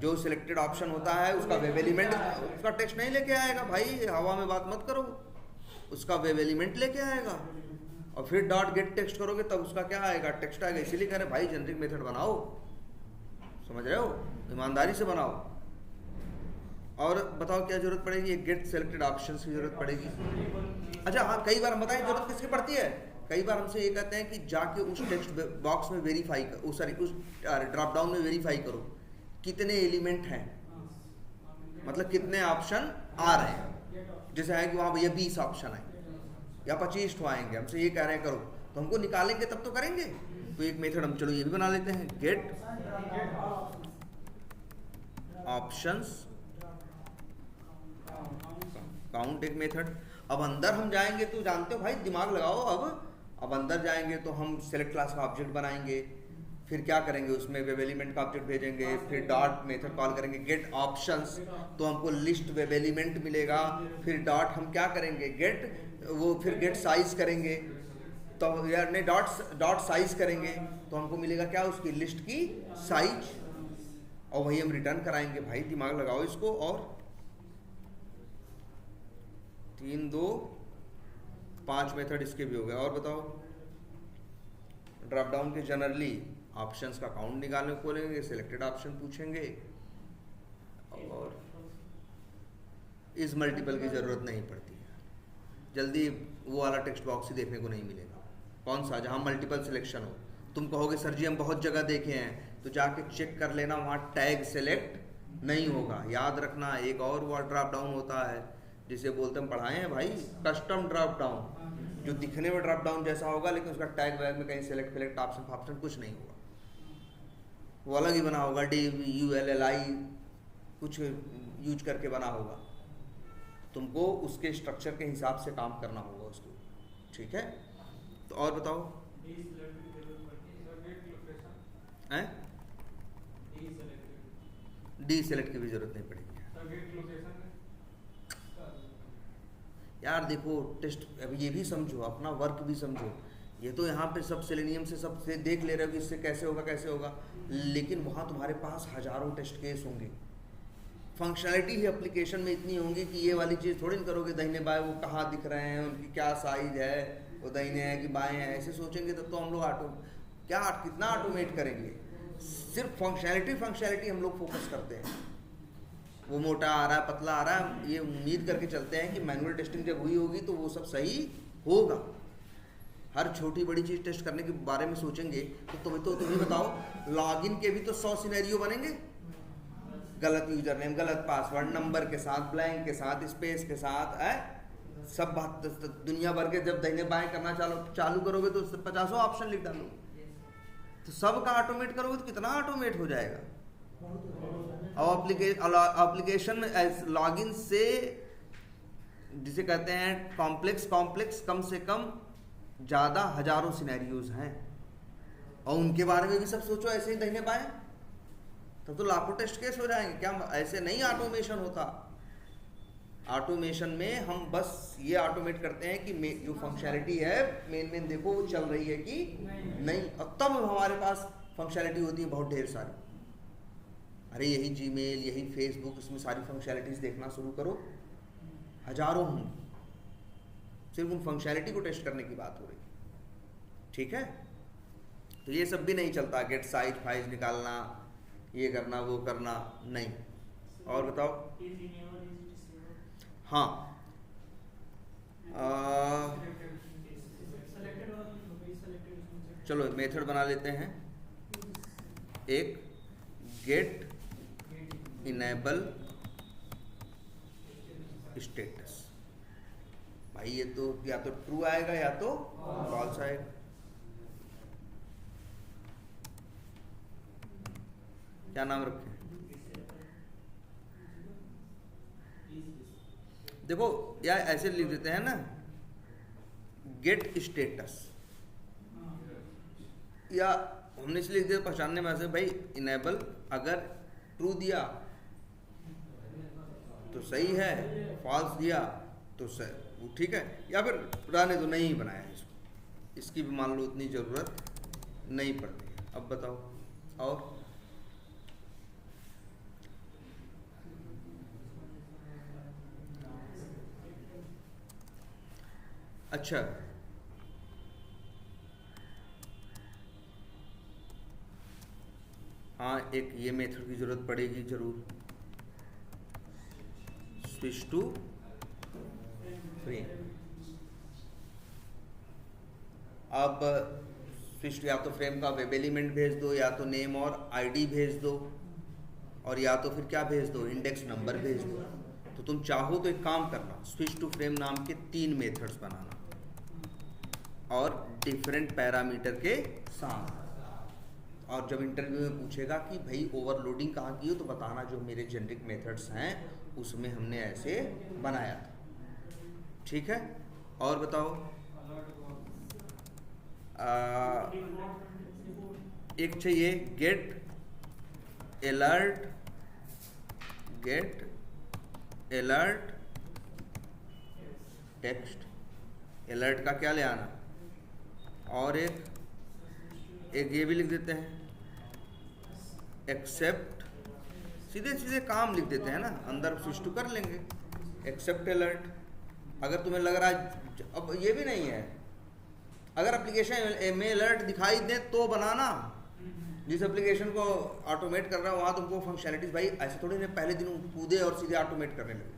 जो सिलेक्टेड ऑप्शन होता है उसका वेब एलिमेंट, उसका टेक्स्ट नहीं लेके आएगा भाई, हवा में बात मत करो, उसका वेब एलिमेंट लेके आएगा, और फिर डॉट गेट टेक्स्ट करोगे तब उसका क्या आएगा, टेक्स्ट आएगा। इसीलिए कह रहे भाई जेनरिक मेथड बनाओ, समझ रहे हो, ईमानदारी से बनाओ। और बताओ क्या जरूरत पड़ेगी, एक गेट सेलेक्टेड ऑप्शंस की जरूरत पड़ेगी। अच्छा हाँ, कई बार हम बताएं जरूरत किसकी पड़ती है, कई बार हमसे ये कहते हैं कि जाके उस टेक्स्ट बॉक्स में वेरीफाई करो, सॉरी उस ड्रॉप डाउन में वेरीफाई करो कितने एलिमेंट हैं, मतलब कितने ऑप्शन आ रहे हैं। जैसे है कि वहाँ भैया 20 ऑप्शन है या 25 तो आएंगे, हमसे ये कह रहे हैं करो, तो हमको निकालेंगे तब तो करेंगे। तो एक मेथड हम चलो ये भी बना लेते हैं, गेट ऑप्शंस काउंट, एक मेथड। अब अंदर हम जाएंगे तो जानते हो भाई, दिमाग लगाओ, अब अंदर जाएंगे तो हम सेलेक्ट क्लास का ऑब्जेक्ट बनाएंगे, फिर क्या करेंगे उसमें वेब एलिमेंट का ऑब्जेक्ट भेजेंगे, फिर डॉट मेथड कॉल करेंगे गेट ऑप्शंस, तो हमको लिस्ट वेब एलिमेंट मिलेगा, फिर डॉट हम क्या करेंगे गेट वो, फिर गेट साइज करेंगे, तो यार नहीं डॉट साइज करेंगे तो हमको मिलेगा क्या, उसकी लिस्ट की साइज, और वही हम रिटर्न कराएंगे। भाई दिमाग लगाओ इसको। और 3 2 5 मेथड इसके भी हो गए। और बताओ, ड्रॉप डाउन के जनरली ऑप्शंस का काउंट निकालने को बोलेंगे, सिलेक्टेड ऑप्शन पूछेंगे, और इस मल्टीपल की जरूरत नहीं पड़ती है, जल्दी वो वाला टेक्स्ट बॉक्स ही देखने को नहीं मिलेगा। कौन सा, जहां मल्टीपल सिलेक्शन हो। तुम कहोगे सर जी हम बहुत जगह देखे हैं, तो जाके चेक कर लेना, वहां टैग सेलेक्ट नहीं होगा। याद रखना, एक और वो ड्रॉप डाउन होता है जिसे बोलते हम पढ़ाए हैं भाई, कस्टम ड्रॉप डाउन, जो दिखने में ड्रॉप डाउन जैसा होगा लेकिन उसका टैग वैग में कहीं सेलेक्ट ऑप्शन कुछ नहीं होगा, वो अलग ही बना होगा, DULLI कुछ यूज करके बना होगा। तुमको उसके स्ट्रक्चर के हिसाब से काम करना होगा उसको, ठीक है। तो और बताओ, डी सेलेक्ट की भी जरूरत नहीं पड़ेगी यार। देखो टेस्ट, अभी ये भी समझो, अपना वर्क भी समझो। ये तो यहाँ पे सब सेलेनियम से सब से देख ले रहे हो कि इससे कैसे होगा, लेकिन वहाँ तुम्हारे पास हजारों टेस्ट केस होंगे। फंक्शनैलिटी ही एप्लीकेशन में इतनी होंगी कि ये वाली चीज़ थोड़ी ना करोगे, दाहिने बाएं वो कहाँ दिख रहे हैं, उनकी क्या साइज है, वो दाहिने हैं कि बाएं हैं, ऐसे सोचेंगे तब तो हम लोग कितना ऑटोमेट करेंगे। सिर्फ फंक्शनैलिटी हम लोग फोकस करते हैं, वो मोटा आ रहा है पतला आ रहा है, ये उम्मीद करके चलते हैं कि मैनुअल टेस्टिंग जब हुई होगी तो वो सब सही होगा। हर छोटी बड़ी चीज़ टेस्ट करने के बारे में सोचेंगे तो तुम ही बताओ, लॉगिन के भी तो 100 सिनेरियो बनेंगे, गलत यूजर नेम, गलत पासवर्ड, नंबर के साथ, ब्लैंक के साथ, स्पेस के साथ, सब बात दुनिया भर के। जब दाहिने बाएं करना चालू करोगे तो 50 ऑप्शन लिख डालोगे, तो सब का ऑटोमेट करोगे तो कितना ऑटोमेट हो जाएगा। और एप्लीकेशन में लॉगिन से जिसे कहते हैं कॉम्प्लेक्स कम से कम ज़्यादा हजारों सिनेरियोज हैं, और उनके बारे में भी सब सोचो ऐसे ही दाहिने बाएं, तब तो लाखों टेस्ट केस हो जाएंगे। क्या ऐसे नहीं ऑटोमेशन होता। ऑटोमेशन में हम बस ये ऑटोमेट करते हैं कि जो फंक्शनैलिटी है मेन देखो वो चल रही है कि नहीं, और तब हमारे पास फंक्शनैलिटी होती है बहुत ढेर सारी। अरे यही जीमेल, यही फेसबुक, इसमें सारी फंक्शनैलिटीज देखना शुरू करो, हजारों होंगी, सिर्फ उन फंक्शनैलिटी को टेस्ट करने की बात हो रही है, ठीक है। तो ये सब भी नहीं चलता, गेट साइज फाइज निकालना, ये करना वो करना नहीं। और बताओ, हाँ चलो मेथड बना लेते हैं, एक गेट इनेबल स्टेटस, भाई ये तो या तो ट्रू आएगा या तो फॉल्स आएगा। क्या नाम रखें? देखो या ऐसे लिख देते हैं ना, गेट स्टेटस, या हमने इसलिए लिख दिया पहचानने में ऐसे, भाई इनेबल अगर ट्रू दिया तो सही है, फॉल्स दिया तो वो ठीक है, या फिर पुराने तो नहीं बनाया इसको, इसकी भी मान लो उतनी ज़रूरत नहीं पड़ती। अब बताओ और अच्छा, हाँ एक ये मेथड की ज़रूरत पड़ेगी ज़रूर, स्विच टू फ्रेम। अब स्विच या तो फ्रेम का वेब एलिमेंट भेज दो, या तो नेम और आईडी भेज दो, और या तो फिर क्या भेज दो, इंडेक्स नंबर भेज दो। तो तुम चाहो तो एक काम करना, स्विच टू फ्रेम नाम के 3 मेथड्स बनाना और डिफरेंट पैरामीटर के साथ, और जब इंटरव्यू में पूछेगा कि भाई ओवरलोडिंग कहाँ की हो तो बताना जो मेरे जेनरिक मेथड्स हैं उसमें हमने ऐसे बनाया था, ठीक है। और बताओ एक चाहिए गेट अलर्ट टेक्स्ट, अलर्ट का क्या ले आना, और एक ये भी लिख देते हैं एक्सेप्ट, सीधे काम लिख देते हैं ना, अंदर स्विच टू कर लेंगे एक्सेप्ट अलर्ट। अगर तुम्हें लग रहा है, अब ये भी नहीं है, अगर एप्लीकेशन में अलर्ट दिखाई दे तो बनाना, जिस एप्लीकेशन को ऑटोमेट कर रहा है वहाँ तुमको फंक्शनैलिटीज, भाई ऐसे थोड़ी ना पहले दिन कूदे और सीधे ऑटोमेट करने लगे,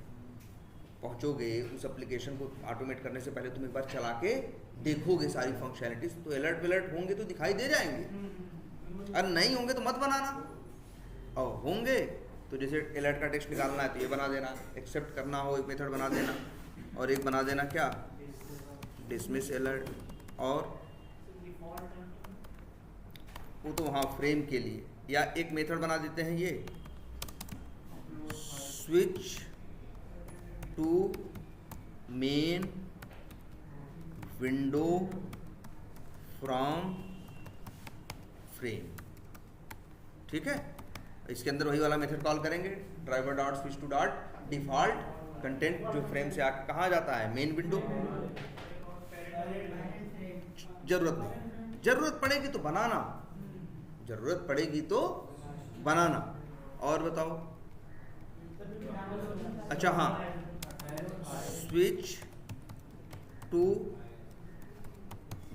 पहुँचोगे उस एप्लीकेशन को ऑटोमेट करने से पहले तुम एक बार चला के देखोगे सारी फंक्शनैलिटीज, तो अलर्ट होंगे तो दिखाई दे जाएंगे, अगर नहीं होंगे तो मत बनाना, और होंगे तो जैसे अलर्ट का टेक्स्ट निकालना है तो ये बना देना, एक्सेप्ट करना हो एक मेथड बना देना, और एक बना देना क्या, डिसमिस अलर्ट, और वो तो वहाँ फ्रेम के लिए, या एक मेथड बना देते हैं ये switch to main window from frame, ठीक है। इसके अंदर वही वाला मेथड कॉल करेंगे, driver dot switch to dot default content, जो फ्रेम से आके कहाँ जाता है, मेन विंडो। जरूरत नहीं, जरूरत पड़ेगी तो बनाना, जरूरत पड़ेगी तो बनाना। और बताओ, अच्छा हाँ, स्विच टू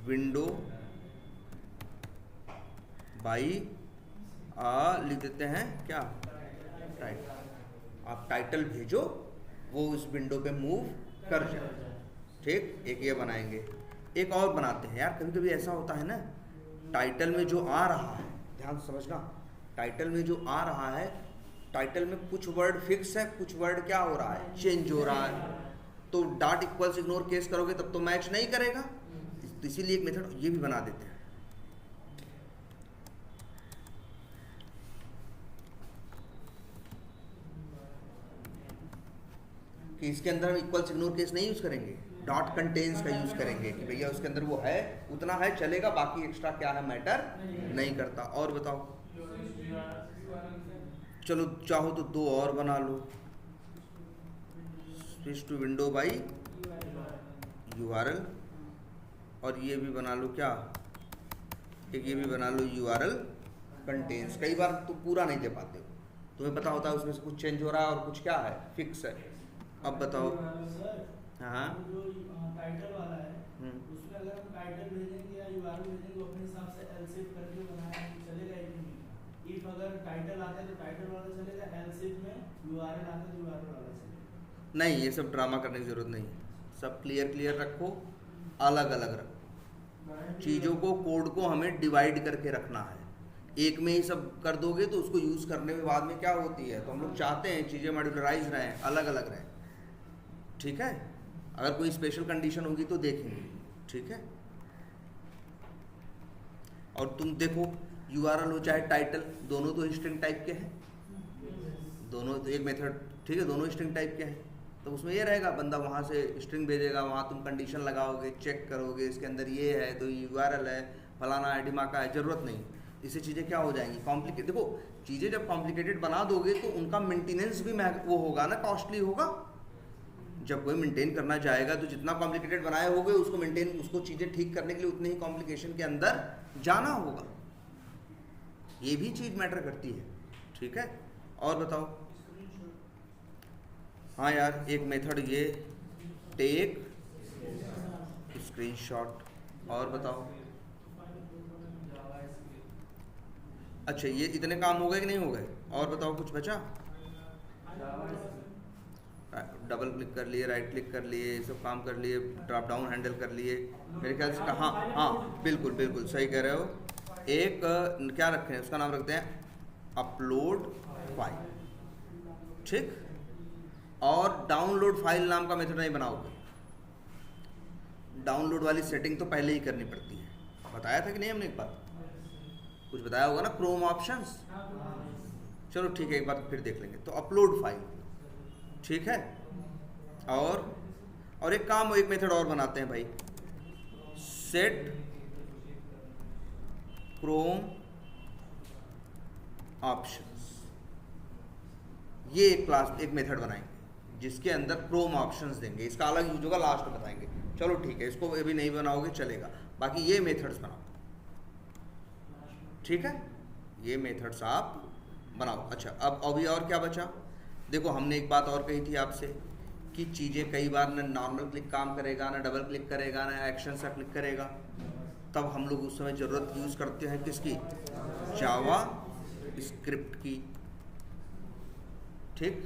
विंडो बाई लिख देते हैं क्या, टाइटल। आप टाइटल भेजो, वो उस विंडो पे मूव कर जाए, ठीक। एक ये बनाएंगे, एक और बनाते हैं यार, कभी कभी ऐसा होता है ना, टाइटल में जो आ रहा है, ध्यान से समझना, टाइटल में जो आ रहा है, टाइटल में कुछ वर्ड फिक्स है, कुछ वर्ड क्या हो रहा है, चेंज हो रहा है, तो डॉट इक्वल्स इग्नोर केस करोगे तब तो मैच नहीं करेगा, तो इसीलिए एक मेथड ये भी बना देते हैं। कि इसके अंदर हम इक्वल्स इग्नोर केस नहीं यूज करेंगे, डॉट कंटेन्स का यूज करेंगे कि भैया उसके अंदर वो है, उतना है चलेगा, बाकी एक्स्ट्रा क्या है मैटर नहीं करता। और बताओ, चलो चाहो तो 2 और बना लो, switch to window by URL, और ये भी बना लो क्या, एक ये भी बना लो URL कंटेन्स। कई बार तो पूरा नहीं दे पाते हो, तुम्हें पता होता है उसमें से कुछ चेंज हो रहा है और कुछ क्या है, फिक्स है। अब बताओ, हाँ जो टाइटल वाला है उसमें अगर हम टाइटल भेजेंगे या URL भेजेंगे वो अपने हिसाब से एल्स इफ करके बनाया है, चलेगा ही नहीं। इफ अगर टाइटल आता है तो टाइटल वाला चलेगा, एल्स इफ में URL आता है तो URL वाला चलेगा। नहीं, ये सब ड्रामा करने की जरूरत नहीं है, सब क्लियर रखो, अलग अलग रखो चीज़ों को, कोड को हमें डिवाइड करके रखना है। एक में ही सब कर दोगे तो उसको यूज़ करने में बाद में क्या होती है, तो हम लोग चाहते हैं चीज़ें मॉड्यूलराइज रहें, अलग अलग रहें, ठीक है। अगर कोई स्पेशल कंडीशन होगी तो देखेंगे, ठीक है। और तुम देखो यूआरएल हो चाहे टाइटल, दोनों तो स्ट्रिंग टाइप के हैं, दोनों तो एक मेथड, ठीक है, दोनों स्ट्रिंग टाइप के हैं। तो उसमें ये रहेगा, बंदा वहाँ से स्ट्रिंग भेजेगा, वहाँ तुम कंडीशन लगाओगे, चेक करोगे इसके अंदर ये है तो यूआरएल है, फलाना है, डिमाका है, ज़रूरत नहीं। इससे चीज़ें क्या हो जाएंगी, कॉम्प्लिकेट। देखो चीज़ें जब कॉम्प्लिकेटेड बना दोगे तो उनका मेंटेनेंस भी वो होगा ना, कॉस्टली होगा। जब कोई मेंटेन करना चाहेगा तो जितना कॉम्प्लिकेटेड बनाए होगे उसको मेंटेन, उसको चीज़ें ठीक करने के लिए उतने ही कॉम्प्लिकेशन के अंदर जाना होगा। ये भी चीज़ मैटर करती है, ठीक है। और बताओ, हाँ यार एक मेथड ये टेक स्क्रीनशॉट। और बताओ, अच्छा ये इतने काम हो गए कि नहीं हो गए? और बताओ कुछ बचा? डबल क्लिक कर लिए, राइट क्लिक कर लिए, सब काम कर लिए, ड्रॉप डाउन हैंडल कर लिए, मेरे ख्याल से। हाँ हाँ बिल्कुल बिल्कुल सही कह रहे हो। एक क्या रखें, उसका नाम रखते हैं अपलोड फाइल, ठीक। और डाउनलोड फाइल नाम का मेथड नहीं बनाओगे, डाउनलोड वाली सेटिंग तो पहले ही करनी पड़ती है। बताया था कि नहीं हमने? एक बार कुछ बताया होगा ना, क्रोम ऑप्शंस। चलो ठीक है, एक बार फिर देख लेंगे। तो अपलोड फाइल, ठीक है। और एक काम, एक मेथड और बनाते हैं भाई, सेट क्रोम ऑप्शंस। ये एक क्लास, एक मेथड बनाएंगे जिसके अंदर क्रोम ऑप्शंस देंगे। इसका अलग यूज होगा, लास्ट में बताएंगे। चलो ठीक है, इसको अभी नहीं बनाओगे चलेगा, बाकी ये मेथड्स बनाओ, ठीक है। ये मेथड्स आप बनाओ। अच्छा अब अभी और क्या बचा? देखो हमने एक बात और कही थी आपसे कि चीज़ें कई बार ना नॉर्मल क्लिक काम करेगा, ना डबल क्लिक करेगा, ना एक्शन सा क्लिक करेगा। तब हम लोग उस समय ज़रूरत यूज़ करते हैं किसकी? जावा स्क्रिप्ट की, ठीक।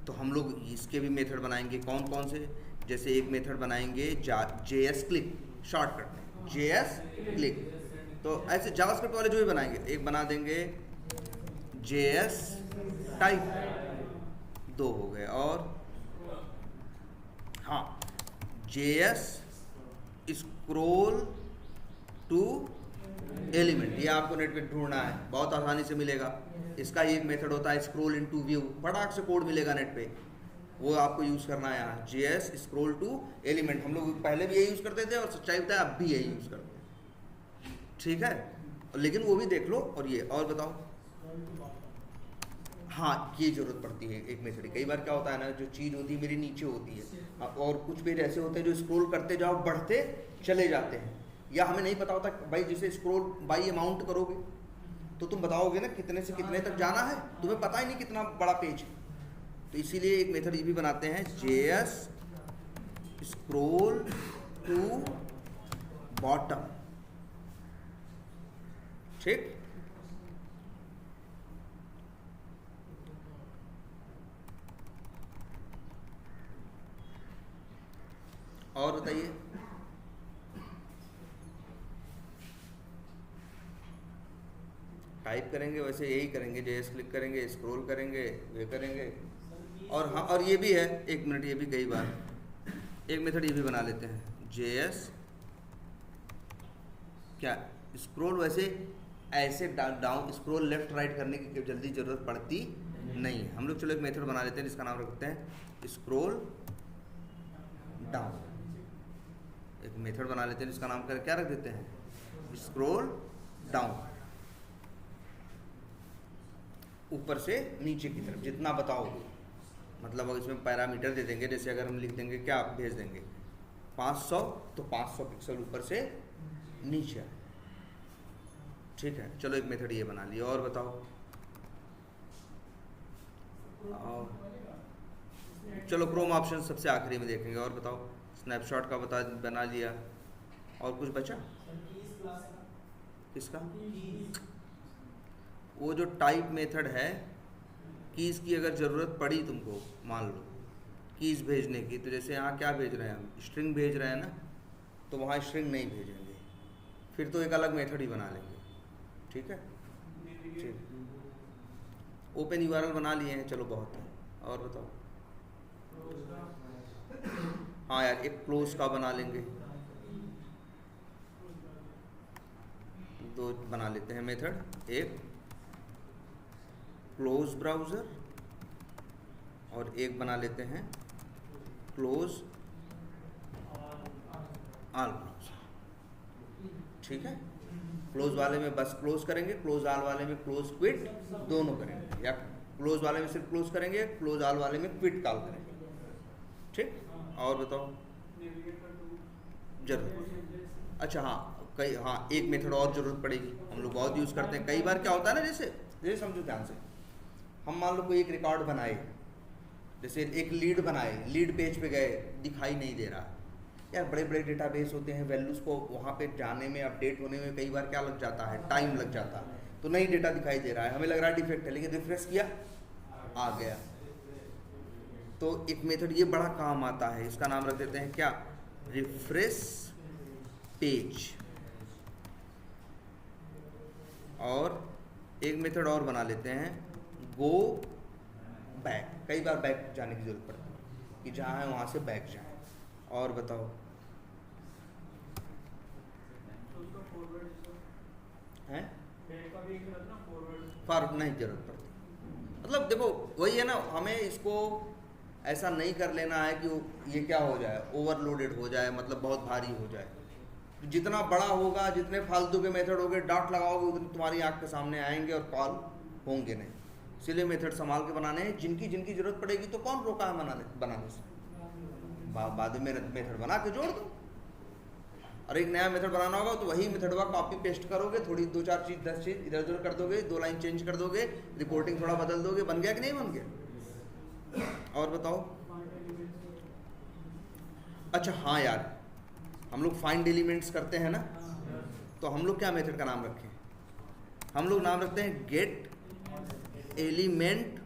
तो हम लोग इसके भी मेथड बनाएंगे। कौन कौन से? जैसे एक मेथड बनाएंगे JS click, shortcut JS click. तो ऐसे जावास्क्रिप्ट वाले जो भी बनाएंगे, एक बना देंगे JS टाइप, 2 हो गए। और हाँ JS स्क्रोल टू एलिमेंट, ये आपको नेट पे ढूंढना है, बहुत आसानी से मिलेगा। इसका ही एक मेथड होता है स्क्रोल इनटू व्यू, फटाक से कोड मिलेगा नेट पे, वो आपको यूज़ करना है यहाँ। JS स्क्रोल टू एलिमेंट, हम लोग पहले भी यही यूज़ करते थे और सच्चाई बताया अब भी यही यूज़ करते हैं, ठीक है। लेकिन वो भी देख लो। और ये और बताओ, हाँ ये ज़रूरत पड़ती है एक मेथड। कई बार क्या होता है ना, जो चीज़ होती है मेरी नीचे होती है, और कुछ पेज ऐसे होते हैं जो स्क्रॉल करते जाओ बढ़ते चले जाते हैं, या हमें नहीं पता होता भाई। जैसे स्क्रॉल बाई अमाउंट करोगे तो तुम बताओगे ना कितने से कितने तक जाना है, तुम्हें पता ही नहीं कितना बड़ा पेज है। तो इसीलिए एक मेथड ये भी बनाते हैं, JS स्क्रॉल टू बॉटम, ठीक। और बताइए, टाइप करेंगे वैसे यही करेंगे, JS क्लिक करेंगे, स्क्रॉल करेंगे, ये करेंगे। और हाँ, और ये भी है, एक मिनट, ये भी कई बार एक मेथड ये भी बना लेते हैं, JS क्या स्क्रॉल, वैसे ऐसे डाउन स्क्रॉल लेफ्ट राइट करने की जल्दी ज़रूरत पड़ती नहीं है हम लोग। चलो एक मेथड बना लेते हैं जिसका नाम रखते हैं स्क्रॉल डाउन। एक मेथड बना लेते हैं जिसका नाम कर क्या रख देते हैं, स्क्रॉल डाउन, ऊपर से नीचे की तरफ जितना बताओगे। मतलब अगर इसमें पैरामीटर दे देंगे, जैसे अगर हम लिख देंगे क्या, आप भेज देंगे 500, तो 500 पिक्सल ऊपर से नीचे आए, ठीक है। चलो एक मेथड ये बना लिया। और बताओ, चलो क्रोम ऑप्शन सबसे आखिरी में देखेंगे। और बताओ, स्नैपशॉट का बना लिया। और कुछ बचा? किसका? वो जो टाइप मेथड है, कीज़ की अगर ज़रूरत पड़ी तुमको, मान लो कीज़ भेजने की, तो जैसे यहाँ क्या भेज रहे हैं हम, स्ट्रिंग भेज रहे हैं ना, तो वहाँ स्ट्रिंग नहीं भेजेंगे, फिर तो एक अलग मेथड ही बना लेंगे, ठीक है। ठीक, ओपन यूआरएल बना लिए हैं, चलो बहुत है। और बताओ, हाँ यार, एक क्लोज का बना लेंगे, दो बना लेते हैं मेथड, एक क्लोज ब्राउज़र और एक बना लेते हैं क्लोज ऑल ब्राउज़र। ठीक है, क्लोज वाले में बस क्लोज करेंगे, क्लोज ऑल वाले में क्लोज क्विट दोनों करेंगे, या क्लोज वाले में सिर्फ क्लोज करेंगे, क्लोज ऑल वाले में क्विट कॉल करेंगे। ठीक, और बताओ जरूर। अच्छा हाँ, हाँ एक मेथड और जरूरत पड़ेगी, हम लोग बहुत यूज़ करते हैं। कई बार क्या होता है ना, जैसे समझो ध्यान से, हम मान लो कोई एक रिकॉर्ड बनाए, जैसे एक लीड बनाए, लीड पेज पे गए, दिखाई नहीं दे रहा यार। बड़े बड़े डेटाबेस होते हैं, वैल्यूज़ को वहाँ पे जाने में, अपडेट होने में कई बार क्या लग जाता है, टाइम लग जाता है। तो नई डेटा दिखाई दे रहा है, हमें लग रहा है डिफेक्ट है, लेकिन रिफ्रेश किया आ गया। तो एक मेथड ये बड़ा काम आता है, इसका नाम रख देते हैं क्या, रिफ्रेश पेज। और एक मेथड और बना लेते हैं, गो बैक। कई बार बैक जाने की जरूरत पड़ती है कि जहाँ है वहाँ से बैक जाए। और बताओ हैं, फॉरवर्ड नहीं जरूरत पड़ती। मतलब देखो वही है ना, हमें इसको ऐसा नहीं कर लेना है कि ये क्या हो जाए, ओवरलोडेड हो जाए, मतलब बहुत भारी हो जाए। जितना बड़ा होगा, जितने फालतू के मेथड होंगे, डॉट लगाओगे, उतने तुम्हारी आंख के सामने आएंगे और कॉल होंगे नहीं। इसलिए मेथड संभाल के बनाने हैं, जिनकी जिनकी जरूरत पड़ेगी तो कौन रोका है बनाने से, बाद में मेथड बना के जोड़ दो। और एक नया मेथड बनाना होगा तो वही मेथड कॉपी पेस्ट करोगे, थोड़ी 2-4 चीज़ 10 चीज़ इधर उधर कर दोगे, 2 लाइन चेंज कर दोगे, रिपोर्टिंग थोड़ा बदल दोगे, बन गया कि नहीं बन गया। और बताओ। अच्छा हाँ यार, हम लोग फाइंड एलिमेंट्स करते हैं ना, तो हम लोग क्या मेथड का नाम रखें, हम लोग नाम रखते हैं गेट एलिमेंट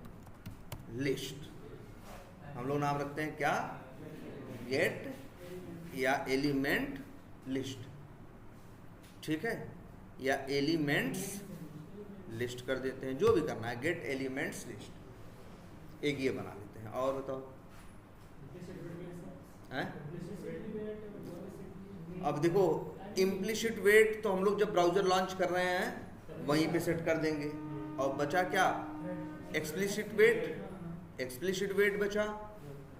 लिस्ट। हम लोग नाम रखते हैं क्या, गेट या एलिमेंट लिस्ट। ठीक है, या एलिमेंट्स लिस्ट कर देते हैं, जो भी करना है, गेट एलिमेंट्स लिस्ट, एक ये बना लेते हैं। और बताओ हैं? अब देखो इम्प्लिसिट वेट तो हम लोग जब ब्राउज़र लॉन्च कर रहे हैं वहीं पे सेट कर देंगे। और बचा क्या, एक्सप्लिसिट वेट। एक्सप्लिसिट वेट बचा,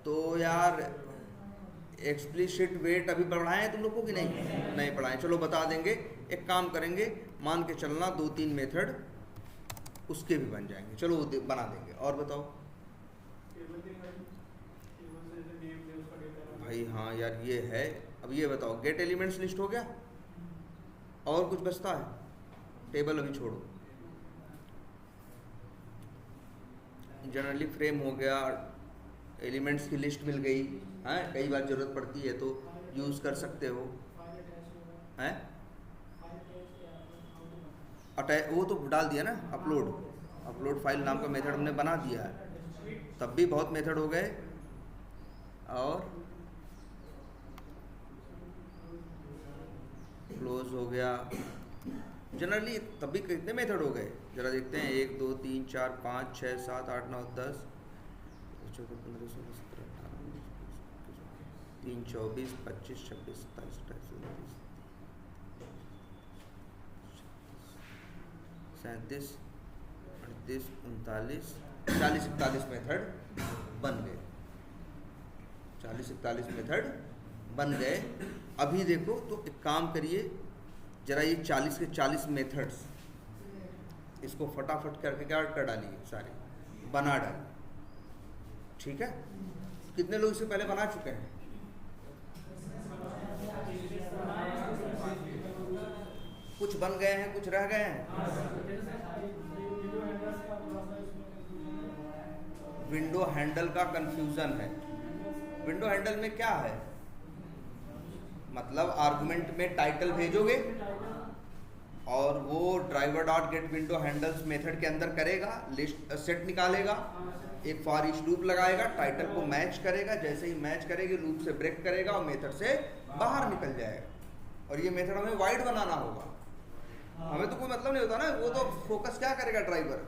तो यार एक्सप्लिसिट वेट अभी पढ़ाएं तुम लोगों की नहीं पढ़ाएं, चलो बता देंगे। एक काम करेंगे, मान के चलना 2-3 मेथड उसके भी बन जाएंगे, चलो बना देंगे। और बताओ भाई। हाँ यार ये है। अब ये बताओ, गेट एलिमेंट्स लिस्ट हो गया, और कुछ बचता है, टेबल अभी छोड़ो, जनरली फ्रेम हो गया, एलिमेंट्स की लिस्ट मिल गई है, कई बार ज़रूरत पड़ती है तो यूज़ कर सकते हो हैं। अटैच वो तो डाल दिया ना, अपलोड फाइल नाम का मेथड हमने बना दिया है, तब भी बहुत मेथड हो गए। और क्लोज हो गया, जनरली तब भी कितने मेथड हो गए जरा देखते हैं, 1 2 3 4 5 6 7 8 9 10 14 15 16 17 18 3 24 25 26 27 28 37 38 39 40 41 मेथड बन गए। 40-41 मेथड बन गए। अभी देखो तो एक काम करिए जरा, ये 40 के 40 मेथड्स इसको फटाफट करके क्या कर डालिए, सारे बना डालिए। ठीक है, कितने लोग इससे पहले बना चुके हैं? कुछ बन गए हैं, कुछ रह गए हैं। विंडो हैंडल का कंफ्यूजन है। विंडो हैंडल में क्या है, मतलब आर्गुमेंट में टाइटल भेजोगे और वो driver dot gate window handles method के अंदर करेगा, लिस्ट सेट निकालेगा, एक फॉर ईच लूप लगाएगा, टाइटल को मैच करेगा, जैसे ही मैच करेगी लूप से ब्रेक करेगा और मेथड से बाहर निकल जाएगा। और ये मेथड हमें वाइड बनाना होगा, हमें तो कोई मतलब नहीं होता ना, वो तो फोकस क्या करेगा ड्राइवर,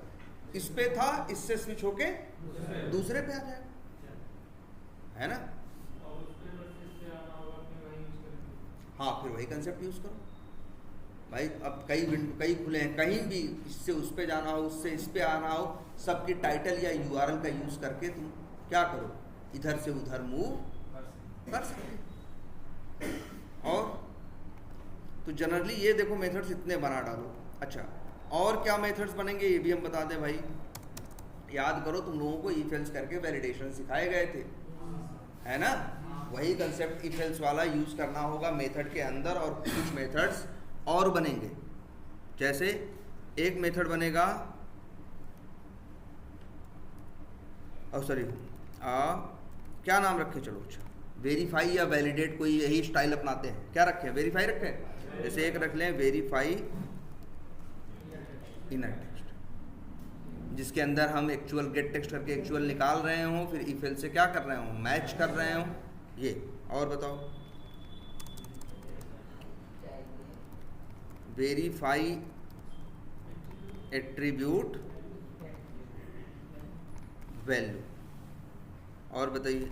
इस पे था, इससे स्विच होके दूसरे पे आ जाएगा, है ना। हाँ, फिर वही कंसेप्ट यूज़ करो भाई। अब कई खुले हैं, कहीं भी इससे उस पे जाना हो, उससे इस पे आना हो, सबकी टाइटल या यूआरएल का यूज़ करके तुम क्या करो, इधर से उधर मूव कर सकते। और तो जनरली ये देखो मेथड्स इतने बना डालो। अच्छा, और क्या मेथड्स बनेंगे ये भी हम बता दें भाई। याद करो, तुम लोगों को इफ एल्स करके वैलिडेशन सिखाए गए थे, है ना? वही कंसेप्ट इफ एल्स वाला यूज करना होगा मेथड के अंदर, और कुछ मेथड्स और बनेंगे। जैसे एक मेथड बनेगा, क्या नाम रखे, चलो अच्छा वेरीफाई या वैलिडेट, कोई यही स्टाइल अपनाते हैं। क्या रखें, वेरीफाई रखें। जैसे एक रख लें वेरीफाई इनर टेक्स्ट, जिसके अंदर हम एक्चुअल गेट टेक्स्ट करके एक्चुअल निकाल रहे हों, फिर इफ एल्स से क्या कर रहे हों, मैच कर रहे हों। ये और बताओ, वेरीफाई एट्रीब्यूट वैल्यू, और बताइए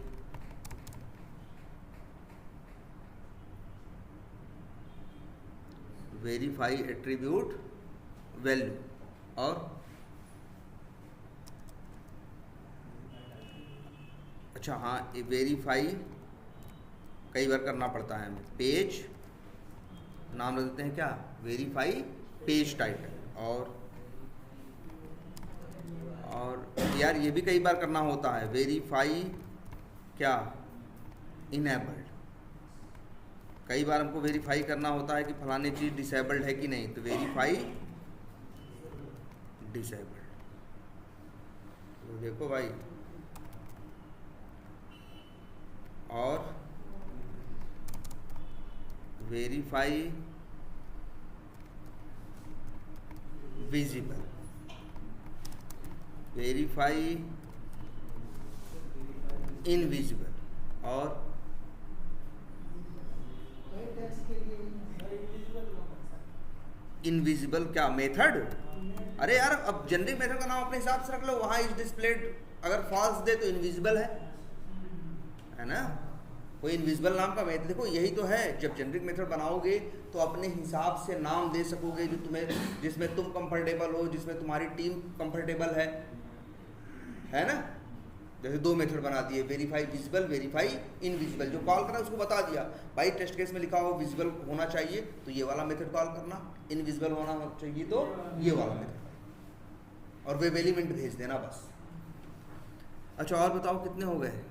वेरीफाई एट्रीब्यूट वैल्यू, और अच्छा हाँ, वेरीफाई कई बार करना पड़ता है हमें, पेज नाम रख देते हैं क्या, वेरीफाई पेज टाइटल। और यार ये भी कई बार करना होता है, वेरीफाई क्या, इनेबल्ड। कई बार हमको वेरीफाई करना होता है कि फलानी चीज़ डिसेबल्ड है कि नहीं, तो वेरीफाई डिसेबल्ड। तो देखो भाई, और वेरीफाई विजिबल, वेरीफाई इनविजिबल, और इनविजिबल क्या मेथड। अरे यार, अब जेनरिक मेथड का नाम अपने हिसाब से रख लो, वहां इज डिस्प्लेड अगर फॉल्स दे तो इनविजिबल है ना। कोई इनविजिबल नाम का मेथड, देखो यही तो है, जब जेनरिक मेथड बनाओगे तो अपने हिसाब से नाम दे सकोगे जो तुम्हें, जिसमें तुम कंफर्टेबल हो, जिसमें तुम्हारी टीम कंफर्टेबल है ना। जैसे दो मेथड बना दिए, वेरीफाई विजिबल, वेरीफाई इनविजिबल। जो कॉल करा उसको बता दिया भाई टेस्ट केस में लिखा हो विजिबल होना चाहिए तो ये वाला मेथड कॉल करना, इनविजिबल होना चाहिए तो ये वाला मेथड, और वेब एलिमेंट भेज देना बस। अच्छा और बताओ कितने हो गए,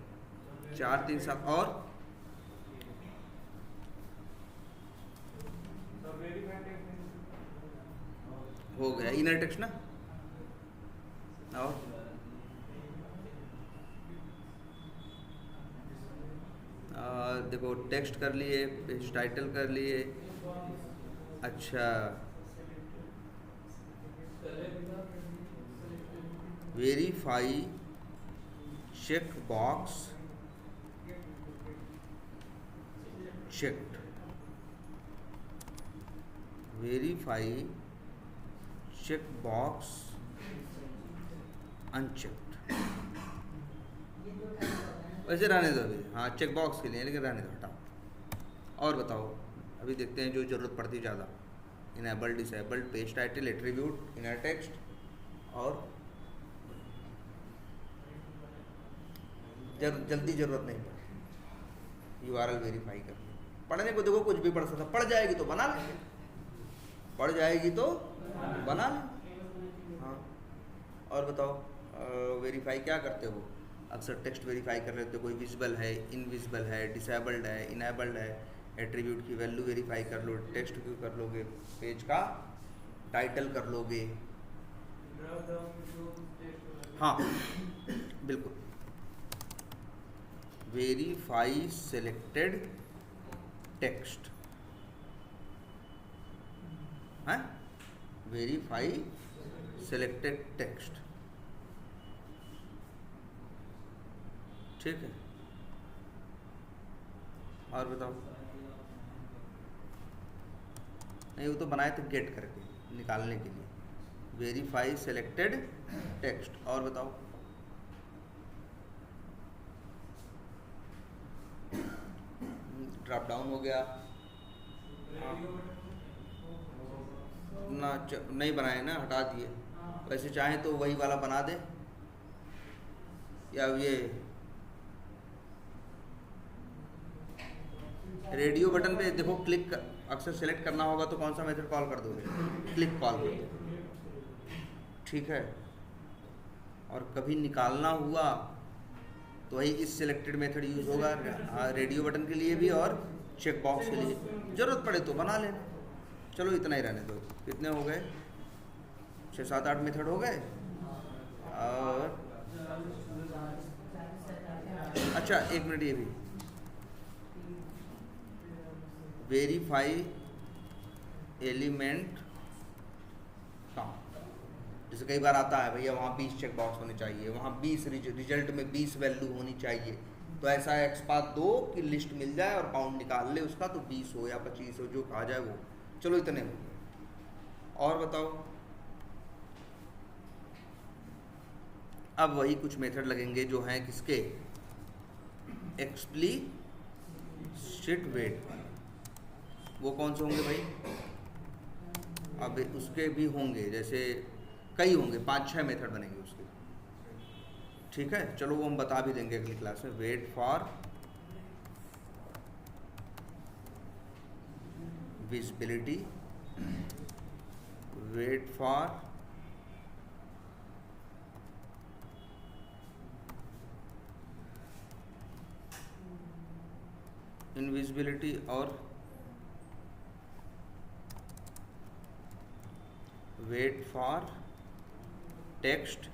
4 3 7 और हो गया इनर टेक्स्ट ना। और देखो टेक्स्ट कर लिए, पेज टाइटल कर लिए। अच्छा verify check box checked, verify check box unchecked। वैसे रहने दो अभी, हाँ चेक बॉक्स के लिए, लेकिन रहने दो, हटाओ। और बताओ अभी देखते हैं जो ज़रूरत पड़ती ज़्यादा, enabled disabled, page title, attribute, inner text, और जल्दी ज़रूरत नहीं पड़ती यूआरएल वेरीफाई करनी। पढ़ने को देखो कुछ भी पढ़ सकता, पढ़ जाएगी तो बना लेंगे, पढ़ जाएगी तो बना लेंगे। हाँ और बताओ वेरीफाई क्या करते हो, अक्सर टेक्स्ट वेरीफाई कर लेते हो, कोई विजिबल है, इनविजिबल है, डिसेबल्ड है, इनेबल्ड है, एट्रीब्यूट की वैल्यू वेरीफाई कर लो, टेक्स्ट क्यों कर लोगे, पेज का टाइटल कर लोगे। हाँ बिल्कुल, वेरीफाई सेलेक्टेड टेक्स्ट है, वेरीफाई सेलेक्टेड टेक्स्ट, ठीक है। और बताओ, नहीं वो तो बनाए थे गेट करके निकालने के लिए, वेरीफाई सेलेक्टेड टेक्स्ट। और बताओ ड्रॉप डाउन हो गया, ना नहीं बनाए ना, हटा दिए। वैसे चाहें तो वही वाला बना दे, या ये रेडियो बटन पे देखो क्लिक अक्सर सेलेक्ट करना होगा तो कौन सा मेथड कॉल कर दोगे? क्लिक कॉल कर दो, ठीक है। और कभी निकालना हुआ तो वही इस सिलेक्टेड मेथड यूज़ होगा रेडियो बटन के लिए भी और चेक बॉक्स के लिए। ज़रूरत पड़े तो बना लेना। चलो इतना ही रहने दो। कितने हो गए? 6-7-8 मेथड हो गए। और अच्छा एक मिनट, ये भी वेरीफाई एलिमेंट काउंट। जैसे कई बार आता है भैया वहाँ 20 चेक बॉक्स होने चाहिए, वहाँ 20 रिजल्ट में 20 वैल्यू होनी चाहिए, तो ऐसा एक्सपाथ दो कि लिस्ट मिल जाए और काउंट निकाल ले उसका, तो 20 हो या 25 हो जो कहा जाए वो। चलो इतने हो गए। और बताओ, अब वही कुछ मेथड लगेंगे जो हैं किसके? Explicit wait. वो कौन से होंगे भाई? अब उसके भी होंगे, जैसे कई होंगे, 5-6 मेथड बनेंगे उसके, ठीक है। चलो वो हम बता भी देंगे अगली क्लास में। Wait for visibility, wait for invisibility और wait for text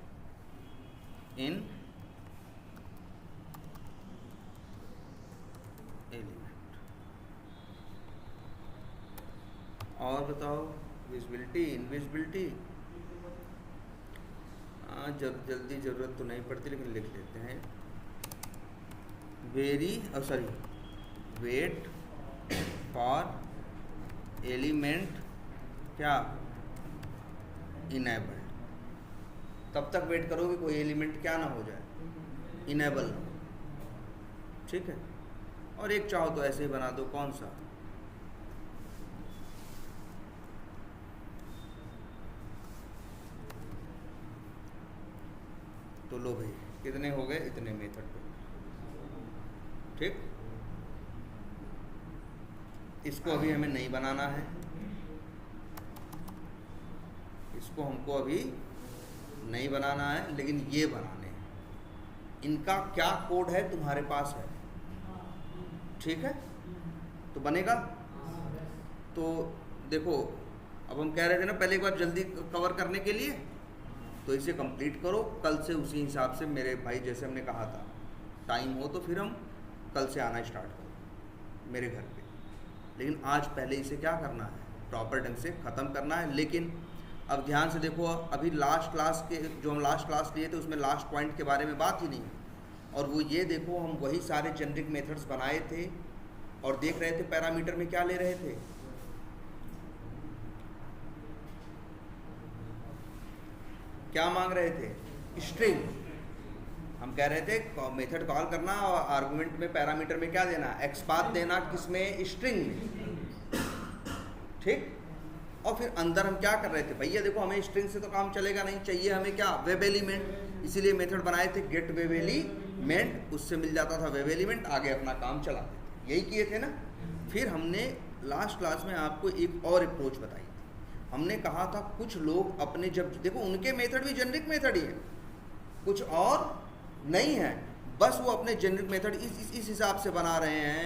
in element. और बताओ, विजिबिलिटी इनविजिबिलिटी, जल्दी ज़रूरत तो नहीं पड़ती लेकिन लिख लेते हैं। वेट फॉर एलिमेंट क्या? इनेबल्ड। तब तक वेट करोगे कोई एलिमेंट क्या ना हो जाए, इनेबल, ठीक है। और एक चाहो तो ऐसे ही बना दो, कौन सा? तो लो भाई, कितने हो गए? इतने मेथड पे, ठीक। इसको अभी हमें नहीं बनाना है, इसको हमको अभी नहीं बनाना है, लेकिन ये बनाने हैं। इनका क्या कोड है तुम्हारे पास है, ठीक है, तो बनेगा। तो देखो, अब हम कह रहे थे ना पहले एक बार जल्दी कवर करने के लिए, तो इसे कंप्लीट करो। कल से उसी हिसाब से मेरे भाई, जैसे हमने कहा था, टाइम हो तो फिर हम कल से आना स्टार्ट करो मेरे घर पे। लेकिन आज पहले इसे क्या करना है, प्रॉपर ढंग से ख़त्म करना है। लेकिन अब ध्यान से देखो, अभी लास्ट क्लास के जो हम लास्ट क्लास लिए थे उसमें लास्ट पॉइंट के बारे में बात ही नहीं है। और वो ये देखो, हम वही सारे जेनरिक मेथड्स बनाए थे और देख रहे थे पैरामीटर में क्या ले रहे थे, क्या मांग रहे थे? स्ट्रिंग। हम कह रहे थे मेथड कॉल करना और आर्गुमेंट में पैरामीटर में क्या देना? एक्सपाथ देना, किसमें? स्ट्रिंग में, ठीक। और फिर अंदर हम क्या कर रहे थे भैया? देखो, हमें स्ट्रिंग से तो काम चलेगा नहीं, चाहिए हमें क्या? Web element. इसीलिए मेथड बनाए थे गेट वेब एलिमेंट, उससे मिल जाता था वेब एलिमेंट, आगे अपना काम चलाते थे। यही किए थे ना। फिर हमने लास्ट क्लास में आपको एक और अप्रोच बताई थी। हमने कहा था कुछ लोग अपने, जब देखो उनके मेथड भी जेनरिक मेथड ही है, कुछ और नहीं है, बस वो अपने जेनरिक मेथड इस हिसाब से बना रहे हैं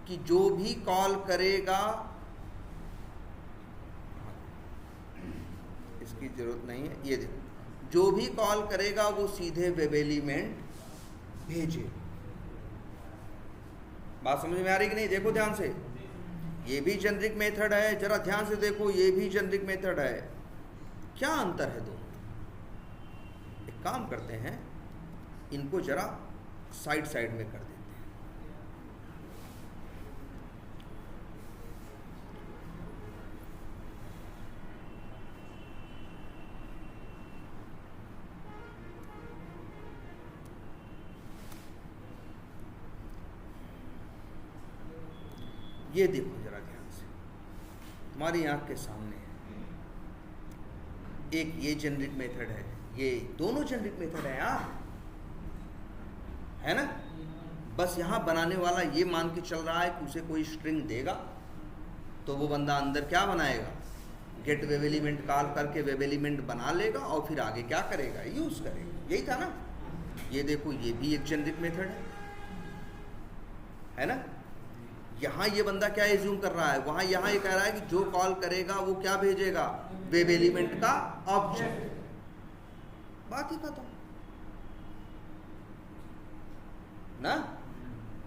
कि जो भी कॉल करेगा, इसकी जरूरत नहीं है, ये देखो, जो भी कॉल करेगा वो सीधे वेब एलिमेंट भेजे। बात समझ में आ रही कि नहीं? देखो ध्यान से, ये भी जेनरिक मेथड है, जरा ध्यान से देखो, ये भी जेनरिक मेथड है। क्या अंतर है दोनों? एक काम करते हैं, इनको जरा साइड साइड में कर देते हैं। ये देखो जरा ध्यान से, हमारी आंख के सामने है। एक ये जेनरिक मेथड है, ये दोनों जेनरिक मेथड है यार, है ना। बस यहाँ बनाने वाला ये मान के चल रहा है कि उसे कोई स्ट्रिंग देगा तो वो बंदा अंदर क्या बनाएगा, गेट वेब एलिमेंट कॉल करके वेब एलिमेंट बना लेगा और फिर आगे क्या करेगा, यूज़ करेगा। यही था ना। ये देखो ये भी एक जेनरिक मेथड है ना। यहाँ ये बंदा क्या एज्यूम कर रहा है, वहाँ यहाँ ये कह रहा है कि जो कॉल करेगा वो क्या भेजेगा, वेब एलिमेंट का ऑब्जेक्ट। बात ही खत्म ना।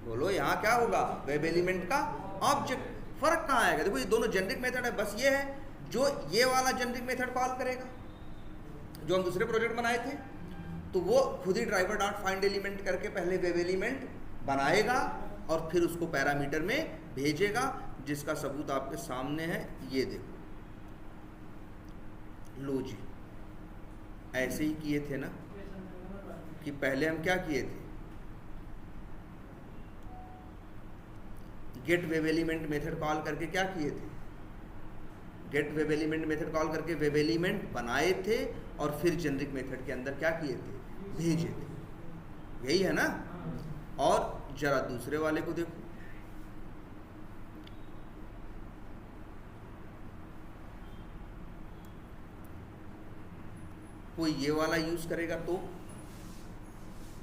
बोलो यहाँ क्या होगा, वेब एलिमेंट का ऑब्जेक्ट। फर्क कहाँ आएगा, देखो ये दोनों जेनरिक मेथड है। बस ये है जो ये वाला जेनरिक मेथड कॉल करेगा जो हम दूसरे प्रोजेक्ट बनाए थे, तो वो खुद ही ड्राइवर डॉट फाइंड एलिमेंट करके पहले वेब एलिमेंट बनाएगा और फिर उसको पैरामीटर में भेजेगा, जिसका सबूत आपके सामने है। ये देखो, लो जी, ऐसे ही किए थे ना कि पहले हम क्या किए थे, get web element method call करके क्या किए थे, get web element method call करके वेब एलिमेंट बनाए थे और फिर जेनरिक मेथड के अंदर क्या किए थे, भेजे थे। यही है ना। और जरा दूसरे वाले को देखो, कोई ये वाला यूज करेगा तो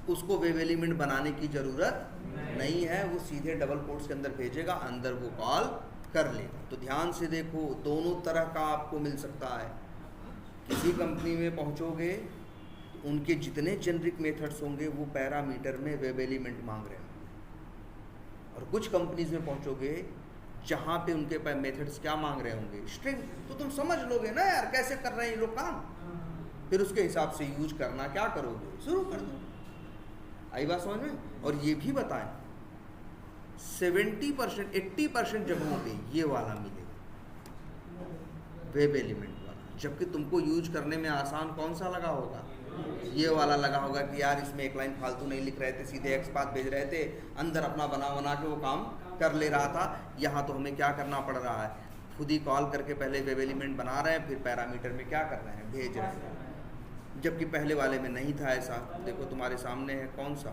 उसको वेब एलिमेंट बनाने की जरूरत नहीं है, वो सीधे डबल कोट्स के अंदर भेजेगा, अंदर वो कॉल कर लेगा। तो ध्यान से देखो, दोनों तरह का आपको मिल सकता है। किसी कंपनी में पहुंचोगे तो उनके जितने जेनरिक मेथड्स होंगे वो पैरामीटर में वेब एलिमेंट मांग रहे हैं, और कुछ कंपनीज में पहुंचोगे जहां पे उनके मेथड्स क्या मांग रहे होंगे, स्ट्रिंग। तो तुम समझ लोगे ना यार कैसे कर रहे हैं ये लोग काम, फिर उसके हिसाब से यूज करना क्या करोगे, शुरू कर दो। आई बात समझ में। और ये भी बताएं 70% 80% जगहों पे ये वाला मिलेगा, वेब एलिमेंट वाला, जबकि तुमको यूज करने में आसान कौन सा लगा होगा, ये वाला लगा होगा कि यार इसमें एक लाइन फालतू नहीं लिख रहे थे, सीधे एक्स पाथ भेज रहे थे, अंदर अपना बना के वो काम कर ले रहा था। यहाँ तो हमें क्या करना पड़ रहा है, खुद ही कॉल करके पहले वेब एलिमेंट बना रहे हैं, फिर पैरामीटर में क्या कर रहे हैं, भेज रहे हैं। जबकि पहले वाले में नहीं था ऐसा। देखो तुम्हारे सामने है कौन सा,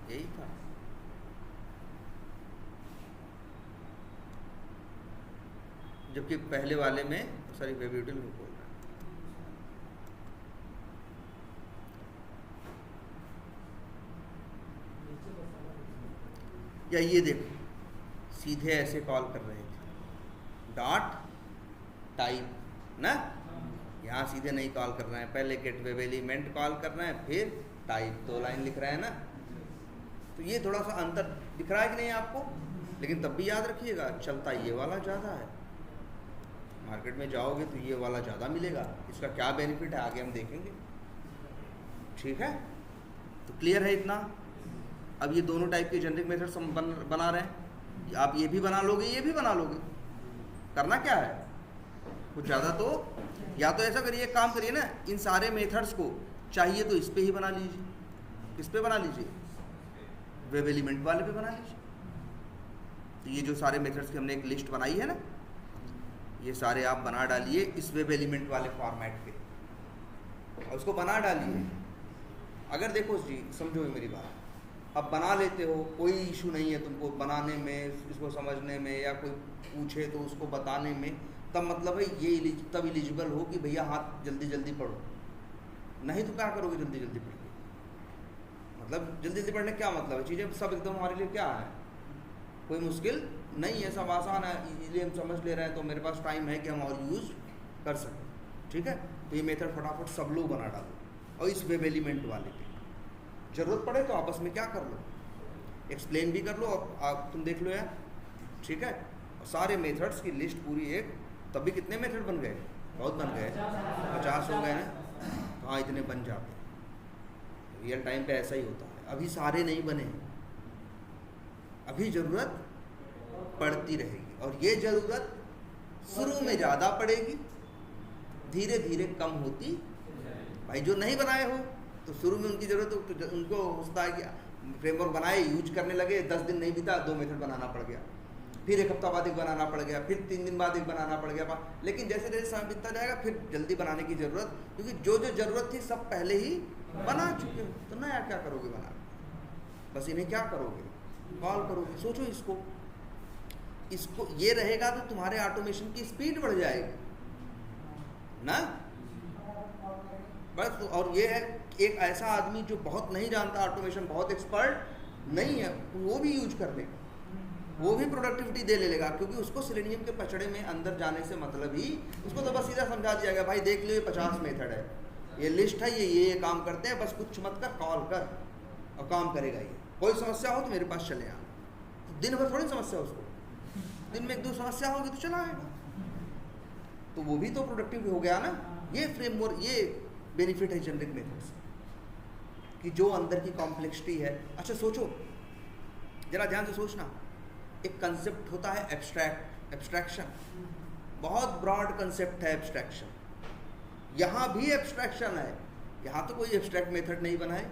यही था। जबकि पहले वाले में, सॉरी वेब यूटिल में बोल रहा है, या ये देखो सीधे ऐसे कॉल कर रहे थे, डॉट टाइप ना, यहाँ सीधे नहीं कॉल कर रहे हैं, पहले गेट वेब एलिमेंट कॉल कर रहे हैं, फिर टाइप, 2 लाइन लिख रहे हैं ना। तो ये थोड़ा सा अंतर दिख रहा है कि नहीं आपको, लेकिन तब भी याद रखिएगा चलता ये वाला ज़्यादा है। मार्केट में जाओगे तो ये वाला ज़्यादा मिलेगा। इसका क्या बेनिफिट है आगे हम देखेंगे, ठीक है। तो क्लियर है इतना। अब ये दोनों टाइप के जेनरिक मेथड्स हम बना रहे हैं, आप ये भी बना लोगे, ये भी बना लोगे। करना क्या है, कुछ ज़्यादा तो, या तो ऐसा करिए, काम करिए ना, इन सारे मेथड्स को चाहिए तो इस पे ही बना लीजिए। किस पे बना लीजिए, वेब एलिमेंट वाले पे बना लीजिए। तो ये जो सारे मेथड्स की हमने एक लिस्ट बनाई है ना, ये सारे आप बना डालिए इस वेब एलिमेंट वाले फॉर्मेट पे और उसको बना डालिए। अगर देखो जी, समझो मेरी बात, अब बना लेते हो, कोई इशू नहीं है तुमको बनाने में, इसको समझने में, या कोई पूछे तो उसको बताने में, तब मतलब है ये तब एलिजिबल हो कि भैया हाथ जल्दी जल्दी पढ़ो। नहीं तो क्या करोगे जल्दी जल्दी पढ़ के, मतलब जल्दी जल्दी पढ़ने क्या मतलब है, चीज़ें सब एकदम हमारे लिए क्या है, कोई मुश्किल नहीं है, सब आसान है, इजीली हम समझ ले रहे हैं, तो मेरे पास टाइम है कि हम और यूज़ कर सकें, ठीक है। तो ये मेथड फटाफट सब लोग बना डालो और इस वेब एलिमेंट वाले पे ज़रूरत पड़े तो आपस में क्या कर लो, एक्सप्लेन भी कर लो और आप तुम देख लो यार, ठीक है। और सारे मेथड्स की लिस्ट पूरी एक, तब भी कितने मेथड बन गए, बहुत बन गए, 50 हो गए ना। हाँ, इतने बन जाते हैं, रियल टाइम पे ऐसा ही होता है। अभी सारे नहीं बने, अभी ज़रूरत पड़ती रहेगी, और ये ज़रूरत शुरू में ज़्यादा पड़ेगी, धीरे धीरे कम होती। भाई जो नहीं बनाए हो तो शुरू में उनकी ज़रूरत, तो उनको होता है कि फ्रेमवर्क बनाए, यूज करने लगे, 10 दिन नहीं बीता 2 मेथड बनाना पड़ गया, फिर 1 हफ्ता बाद एक बनाना पड़ गया, फिर 3 दिन बाद एक बनाना पड़ गया। लेकिन जैसे जैसे समय बीतता जाएगा फिर जल्दी बनाने की ज़रूरत, क्योंकि जो जो ज़रूरत थी सब पहले ही बना चुके हो, तो नया क्या करोगे बना, बस इन्हें क्या करोगे, कॉल करोगे। सोचो इसको ये रहेगा तो तुम्हारे ऑटोमेशन की स्पीड बढ़ जाएगी ना बस। और ये है एक ऐसा आदमी जो बहुत नहीं जानता ऑटोमेशन, बहुत एक्सपर्ट नहीं है, वो भी यूज कर लेगा, वो भी प्रोडक्टिविटी दे ले लेगा, क्योंकि उसको सेलेनियम के पचड़े में अंदर जाने से मतलब ही, उसको तो बस सीधा समझा दिया गया, भाई देख लो ये 50 मेथड है, ये लिस्ट है, ये काम करते हैं, बस कुछ मत कर, कॉल कर और काम करेगा ये। कोई समस्या हो तो मेरे पास चले आना। तो दिन भर थोड़ी समस्या, उसको दिन में 1-2 समस्या होगी तो चला आएगा, तो वो भी तो प्रोडक्टिव हो गया ना। ये फ्रेमवर्क, ये बेनिफिट है जेनरिक मेथड्स कि जो अंदर की कॉम्प्लेक्सिटी है। अच्छा सोचो, जरा ध्यान से सोचना, एक कंसेप्ट होता है एब्स्ट्रैक्शन, बहुत ब्रॉड कंसेप्ट है एब्स्ट्रैक्शन। यहाँ भी एब्स्ट्रैक्शन है, यहाँ तो कोई एब्स्ट्रैक्ट मेथड नहीं बना है।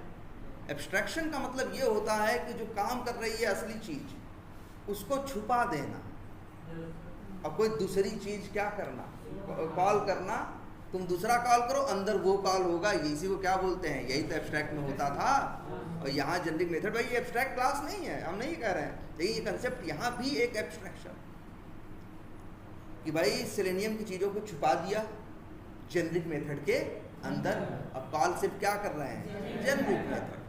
एब्स्ट्रैक्शन का मतलब ये होता है कि जो काम कर रही है असली चीज, उसको छुपा देना और कोई दूसरी चीज क्या करना, कॉल करना, तुम दूसरा कॉल करो, अंदर वो कॉल होगा, इसी को क्या बोलते हैं, यही तो एब्स्ट्रैक्ट में होता था। और यहाँ जेनरिक मेथड, भाई ये एब्स्ट्रैक्ट क्लास नहीं है, हम नहीं कह रहे हैं, लेकिन ये कंसेप्ट यहाँ भी एक एब्स्ट्रैक्शन कि भाई सेलेनियम की चीज़ों को छुपा दिया जेनरिक मेथड के अंदर। अब कॉल सिर्फ क्या कर रहे हैं, जेनरिक मेथड।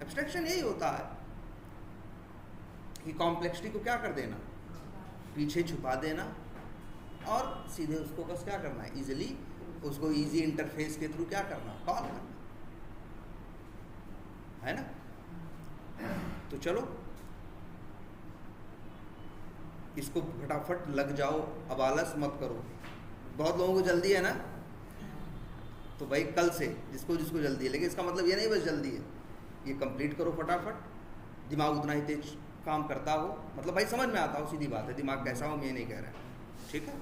एब्स्ट्रैक्शन यही होता है कि कॉम्प्लेक्सिटी को क्या कर देना, पीछे छुपा देना और सीधे उसको बस क्या करना है, इजीली उसको इजी इंटरफेस के थ्रू क्या करना, कॉल करना है ना। तो चलो इसको फटाफट लग जाओ, अब आलस मत करो। बहुत लोगों को जल्दी है ना, तो भाई कल से जिसको जिसको जल्दी है, लेकिन इसका मतलब ये नहीं बस जल्दी है, ये कंप्लीट करो फटाफट। दिमाग उतना ही तेज काम करता हो, मतलब भाई समझ में आता हो, सीधी बात है, दिमाग कैसा हो मैं ये नहीं कह रहा, ठीक है।